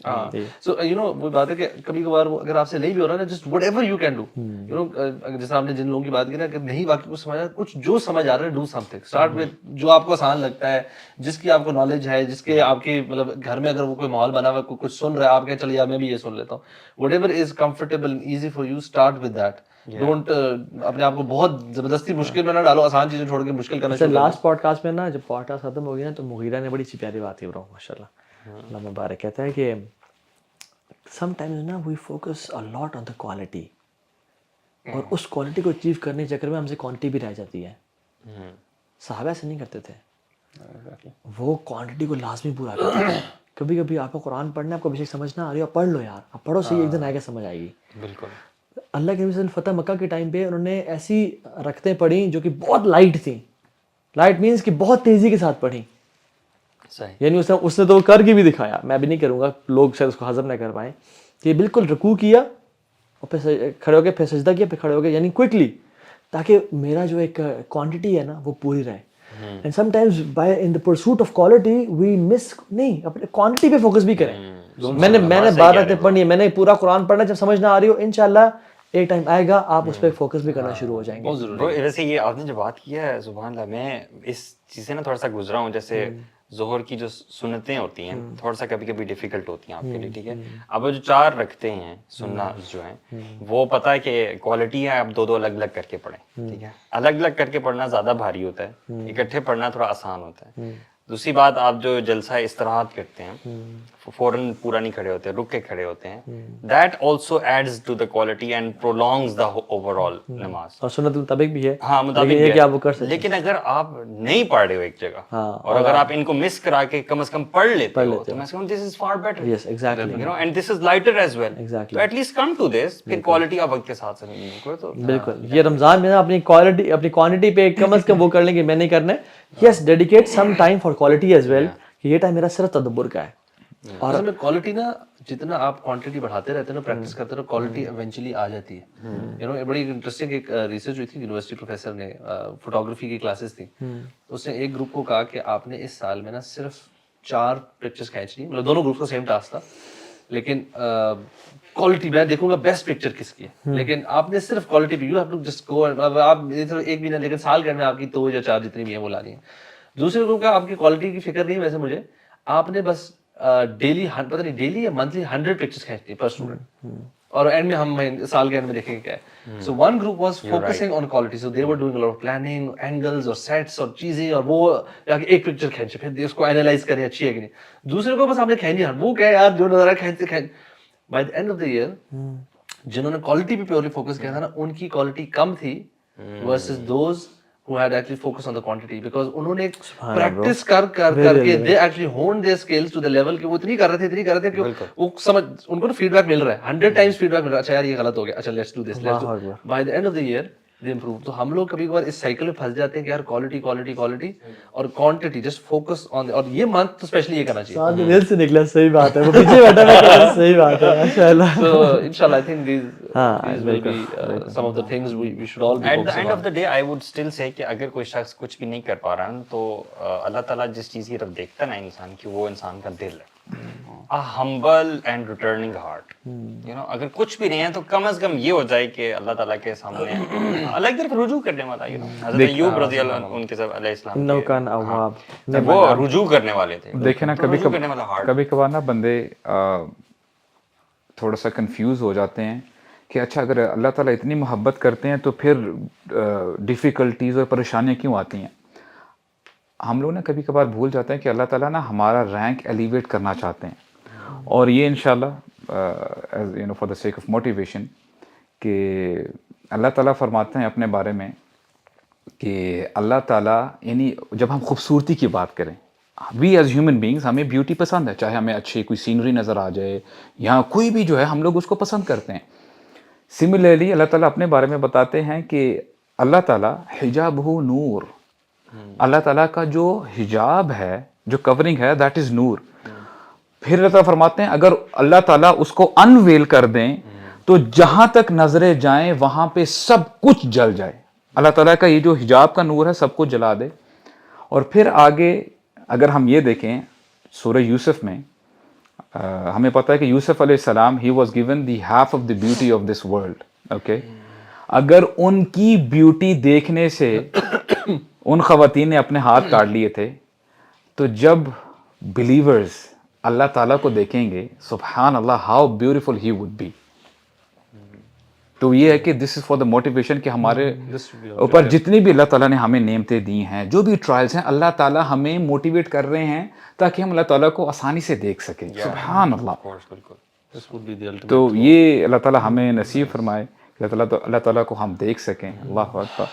So you know وہ بات ہے کہ کبھی کبھار وہ اگر آپ سے نہیں بھی ہو رہا نا just whatever you can do you know جیسے آپ نے جن لوگوں کی بات کی نا کہ نہیں واقعی کچھ سمجھا کچھ جو سمجھ آ رہا ہے do something start with جو آپ کو آسان لگتا ہے جس کی آپ کو نالج ہے جس کے آپ کی مطلب گھر میں اگر وہ کوئی ماحول بنا ہوا ہے کچھ سن رہا ہے آپ کہیں چلیے میں بھی یہ سن لیتا ہوں whatever is comfortable and easy for you start with that don't اپنے آپ کو بہت زبردستی مشکل میں نہ ڈالو آسان چیزیں چھوڑ کے مشکل کرنا شروع لاسٹ پوڈ کاسٹ میں نا جب پوڈ کاسٹ ختم ہو گیا نا تو مغیرہ نے بڑی سی پیاری بات کی برو ماشاء اللہ اللہ مبارک کہتا ہے کہ سم ٹائمز نا we focus a lot on the quality اور اس کوالٹی کو اچیو کرنے کے چکر میں ہم سے کوانٹٹی بھی رہ جاتی ہے. صحابہ ایسے نہیں کرتے تھے, وہ کوانٹٹی کو لازمی پورا کرتے تھے. کبھی کبھی آپ کو قرآن پڑھنا ہے, آپ کو ابھی سمجھ نہ آ رہی ہے, پڑھ لو یار, آپ پڑھو صحیح, ایک دن آئے گا سمجھ آئے گی. بالکل. اللہ کے نبی صلی اللہ علیہ وسلم فتح مکہ کے ٹائم پہ انہوں نے ایسی رکھتیں پڑھی جو کہ بہت لائٹ تھیں. لائٹ مینس کہ بہت تیزی کے ساتھ پڑھی, یعنی اس نے تو کر کے بھی دکھایا, میں بھی نہیں کروں گا, لوگ شاید اس کو ہضم نہ کر پائیں, کہ بالکل رکوع کیا اور پھر کھڑے ہو گئے, پھر سجدہ کیا, پھر کھڑے ہو گئے, یعنی کوئکلی, تاکہ میرا جو ایک کوانٹٹی ہے نا وہ پوری رہے. And sometimes by in the pursuit of quality we miss, نہیں اپنے کوانٹٹی پہ فوکس بھی کریں. میں نے 12 رکعتیں پڑھنی ہے, میں نے پورا قرآن پڑھنا, جب سمجھ نہ آ رہی ہو انشاءاللہ ایک ٹائم آئے گا آپ اس پہ فوکس بھی کرنا شروع ہو جائیں گے. ویسے یہ آپ نے جو بات کی ہے سبحان اللہ, میں اس چیز سے نا تھوڑا سا گزرا ہوں. جیسے ظہر کی جو سنتیں ہوتی ہیں تھوڑا سا کبھی کبھی ڈیفیکلٹ ہوتی ہیں آپ کے لیے, ٹھیک ہے. اب جو 4 رکھتے ہیں سننا جو ہیں وہ پتہ ہے کہ کوالٹی ہے, آپ 2 الگ الگ کر کے پڑھیں, ٹھیک ہے. الگ الگ کر کے پڑھنا زیادہ بھاری ہوتا ہے, اکٹھے پڑھنا تھوڑا آسان ہوتا ہے. دوسری بات, آپ جو جلسہ استراحت کرتے ہیں فوراً پورا نہیں کھڑے ہوتے, رک کے کھڑے ہوتے ہیں, that also adds to the quality and prolongs the overall نماز. اور سنت مطابق بھی ہے, ہاں مطابق یہ کہ آپ وہ کر سکتے. لیکن اگر آپ نہیں پڑھ رہے ہو ایک جگہ اور اگر آپ ان کو مس کرا کے کم از کم پڑھ لیتے ہو تو میں سمجھوں this is far better. Yes exactly, you know, and this is lighter as well. تو at least come to this, پھر کوالٹی آپ وقت کے ساتھ سے نہیں کو تو بالکل. یہ رمضان میں نا اپنی کوالٹی اپنی کوانٹٹی پہ کم از کم وہ کر لیں کہ میں نہیں کرنا ہے. Yes, dedicate some time for quality as well, کہ یہ ٹائم میرا صرف تدبر کا ہے. اور اصل میں کوالٹی نا جتنا آپ کوانٹٹی بڑھاتے رہتے ہیں نا, پریکٹس کرتے رہو, کوالٹی ایونچولی آ جاتی ہے. یو نو, بڑی انٹرسٹنگ ایک ریسرچ ہوئی تھی, یونیورسٹی پروفیسر نے, فوٹوگرافی کی کلاسز تھیں, اس نے ایک گروپ کو کہا کہ آپ نے اس سال میں نا صرف 4 پکچرز کھینچنی, مطلب دونوں گروپ کا سیم ٹاسک تھا, لیکن کوالٹی میں دیکھوں گا بیسٹ پکچر کس کی ہے, لیکن آپ نے صرف کوالٹی پہ, you have to just go, آپ ایک بھی نہ, لیکن سال کے میں آپ کی 2 یا 4 جتنی بھی ہیں وہ لانی ہے. دوسرے گروپ کا آپ کی کوالٹی کی فکر نہیں, ویسے مجھے آپ نے بس ڈیلی, پتہ نہیں ڈیلی یا منتھلی 100 پکچرز کھینچنی پر اسٹوڈنٹ, اور اینڈ میں ہم سال کے اینڈ میں دیکھیں گے کیا ہے. So one group was focusing on quality, so they were doing a lot of planning, angles اور سیٹس اور چیزیں, اور وہ ایک پکچر کھینچے پھر اس کو اینالائز کریں اچھی ہے کہ نہیں. دوسرے کو بس آپ نے کھینچی, وہ کیا یار جو نظارہ کھینچتے کھینچ. By the end of the year جنہوں نے کوالٹی پہ پیورلی فوکس کیا تھا نا, ان کی کوالٹی کم تھی versus those who had actually focused on the quantity, because انہوں نے پریکٹس کر کے they actually honed their skills to the level کہ وہ اتنی کر رہے تھے کہ وہ سمجھ, ان کو فیڈ بیک مل رہا ہے, 100 times فیڈ بیک مل رہا ہے, اچھا یار یہ غلط ہو گیا, اچھا let's do this, let's do. By the end of the year they improve. تو ہم لوگ کبھی کبھار اس سائیکل میں پھنس جاتے ہیں کہ یار کوالٹی کوالٹی کوالٹی اور کوانٹٹی, جسٹ فوکس آن, اور یہ منتھ تو اسپیشلی یہ کرنا چاہیے. دل سے نکلا, صحیح بات ہے, وہ پیچھے بیٹھا ہے, صحیح بات ہے ماشاءاللہ. So inshallah I think these will be some of the things we should all be at the focusing end on. of the day I would still say کہ اگر کوئی شخص کچھ بھی نہیں کر پا رہا نا, تو اللہ تعالیٰ جس چیز کی طرف دیکھتا ہے نا انسان کی, وہ انسان کا دل ہے. a humble and returning heart, you know, اگر کچھ بھی نہیں ہے تو کم از کم یہ ہو جائے کہ اللہ تعالیٰ کے سامنے الگ طرف رجوع کرنے والا, you know, حضرت ایوب رضی اللہ عنہ, ان کے سب علیہ السلام, انه كان اواب, وہ رجوع کرنے والے تھے. دیکھیں نا کبھی کبھار نا بندے تھوڑا سا کنفیوز ہو جاتے ہیں کہ اچھا اگر اللہ تعالیٰ اتنی محبت کرتے ہیں تو پھر ڈیفیکلٹیز اور پریشانیاں کیوں آتی ہیں. ہم لوگ نا کبھی کبھار بھول جاتے ہیں کہ اللہ تعالیٰ نا ہمارا رینک ایلیویٹ کرنا چاہتے ہیں, اور یہ انشاءاللہ you know for the sake of motivation, کہ اللہ تعالیٰ فرماتے ہیں اپنے بارے میں کہ اللہ تعالیٰ, یعنی جب ہم خوبصورتی کی بات کریں, وی ایز ہیومن بینگز ہمیں بیوٹی پسند ہے, چاہے ہمیں اچھی کوئی سینری نظر آ جائے یا کوئی بھی جو ہے, ہم لوگ اس کو پسند کرتے ہیں. سملرلی اللہ تعالیٰ اپنے بارے میں بتاتے ہیں کہ اللہ تعالیٰ حجابہ نور, اللہ تعالیٰ کا جو حجاب ہے, جو کورنگ ہے, دیٹ از نور. پھر اللہ تعالیٰ فرماتے ہیں اگر اللہ تعالیٰ اس کو انویل کر دیں تو جہاں تک نظریں جائیں وہاں پہ سب کچھ جل جائے. اللہ تعالیٰ کا یہ جو حجاب کا نور ہے سب کچھ جلا دے. اور پھر آگے اگر ہم یہ دیکھیں سورہ یوسف میں, ہمیں پتہ ہے کہ یوسف علیہ السلام he was given the half of the beauty of this world. Okay, اگر ان کی بیوٹی دیکھنے سے ان خواتین نے اپنے ہاتھ کاٹ لیے تھے, تو جب بلیورز اللہ تعالیٰ کو دیکھیں گے, سبحان Allah how beautiful he would be. تو یہ ہے کہ دس از فار دا موٹیویشن کہ ہمارے اوپر جتنی بھی اللہ تعالیٰ نے ہمیں نعمتیں دی ہیں, جو بھی ٹرائلز ہیں, اللہ تعالیٰ ہمیں موٹیویٹ کر رہے ہیں تاکہ ہم اللہ تعالیٰ کو آسانی سے دیکھ سکیں. سبحان اللہ. This would be the ultimate. تو یہ اللہ تعالیٰ ہمیں نصیب فرمائے کہ اللہ تعالیٰ کو ہم دیکھ سکیں. اللہ اکبر.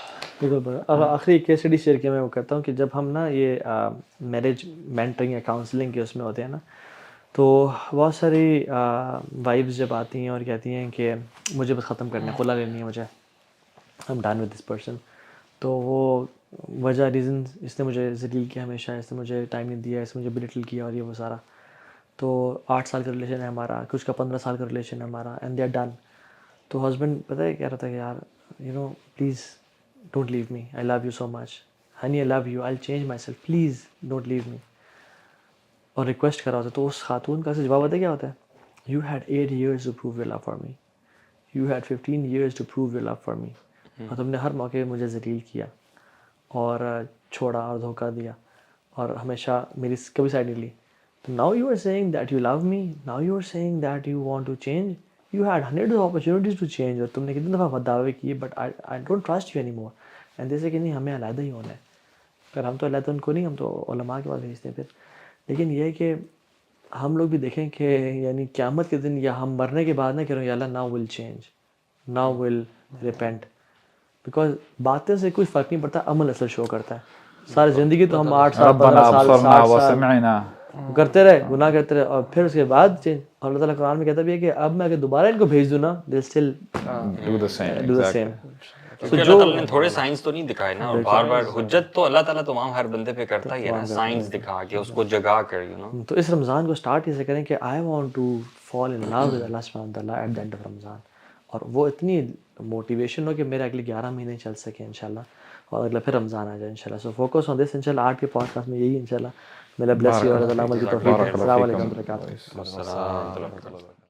بالکل. اب آخری کیس اسٹڈی شیئر کیا میں وہ کرتا ہوں کہ جب ہم نا یہ میرج مینٹرنگ یا کاؤنسلنگ کے اس میں ہوتے ہیں نا, تو بہت ساری وائفز جب آتی ہیں اور کہتی ہیں کہ مجھے بس ختم کرنا ہے, خلا لینی ہے مجھے, I am done with this person. تو وہ وجہ ریزن, اس نے مجھے ذلیل کیا ہمیشہ, اس نے مجھے ٹائم نہیں دیا, اس نے مجھے بلٹل کیا اور یہ وہ سارا. تو 8 سال کا ریلیشن ہے ہمارا, کچھ کا 15 سال کا ریلیشن ہے ہمارا, اینڈ دے آر ڈن. تو ہسبینڈ پتہ ہے کہہ رہا تھا کہ یار you know please don't leave me, I love you so much, honey I love you, I change myself, please don't leave me, اور ریکویسٹ کر رہا ہوتا ہے. تو اس خاتون کا جواب ہوتا ہے کیا ہوتا ہے, you had 8 years to prove your love for me, you had 15 years to prove your love for me, اور تم نے ہر موقع پہ مجھے ذلیل کیا اور چھوڑا اور دھوکہ دیا اور ہمیشہ میری کبھی سائڈ نہیں لی. تو now you are seeing that you love me, now you are seeing that you want to change, you had 100 opportunities to change, اور تم نے کتنی دفعہ دعوے کیے, but I don't trust you any more. And جیسے کہ نہیں ہمیں علیحدہ ہی ہونا ہے, پر ہم تو علیحدہ ان کو نہیں, ہم تو علماء کے پاس بھیجتے ہیں پھر. لیکن یہ ہے کہ ہم لوگ بھی دیکھیں کہ یعنی قیامت کے دن یا ہم مرنے کے بعد نہ کہہ رہے ہیں یا Allah now will change, now will repent, because باتیں سے کوئی فرق نہیں پڑتا, عمل اثر شو کرتا ہے. ساری زندگی تو ہم 8 سال 15 سال 60 سال کرتے رہے, گناہ کرتے رہے, اور پھر اس کے بعد چینج. اور اللہ تعالیٰ قرآن میں کہتا بھی ہے کہ اب میں اگر دوبارہ ان کو بھیج دوں نا, they still do the same. کیونکہ اللہ تعالیٰ نے تھوڑے سائنس تو نہیں دکھائے نا, اور بار بار حجت تو اللہ تعالیٰ تمام ہر بندے پہ کرتا ہی ہے نا, سائنس دکھا کے اس کو جگا کر, یو نو. تو اس رمضان کو اسٹارٹ ایسے کریں کہ I want to fall in love with Allah سبحانہ وتعالیٰ at the end of Ramzan, اور وہ اتنی موٹیویشن ہو کہ میرے اگلے 11 مہینے چل سکے انشاءاللہ, اور اگلا پھر رمضان آ جائے انشاءاللہ. سو فوکس آن دس انشاءاللہ. آج کے پوڈ کاسٹ میں یہی انشاءاللہ. میرا بلیس یو اور اللہ عمل کی توفیق. السلام علیکم و رحمۃ اللہ.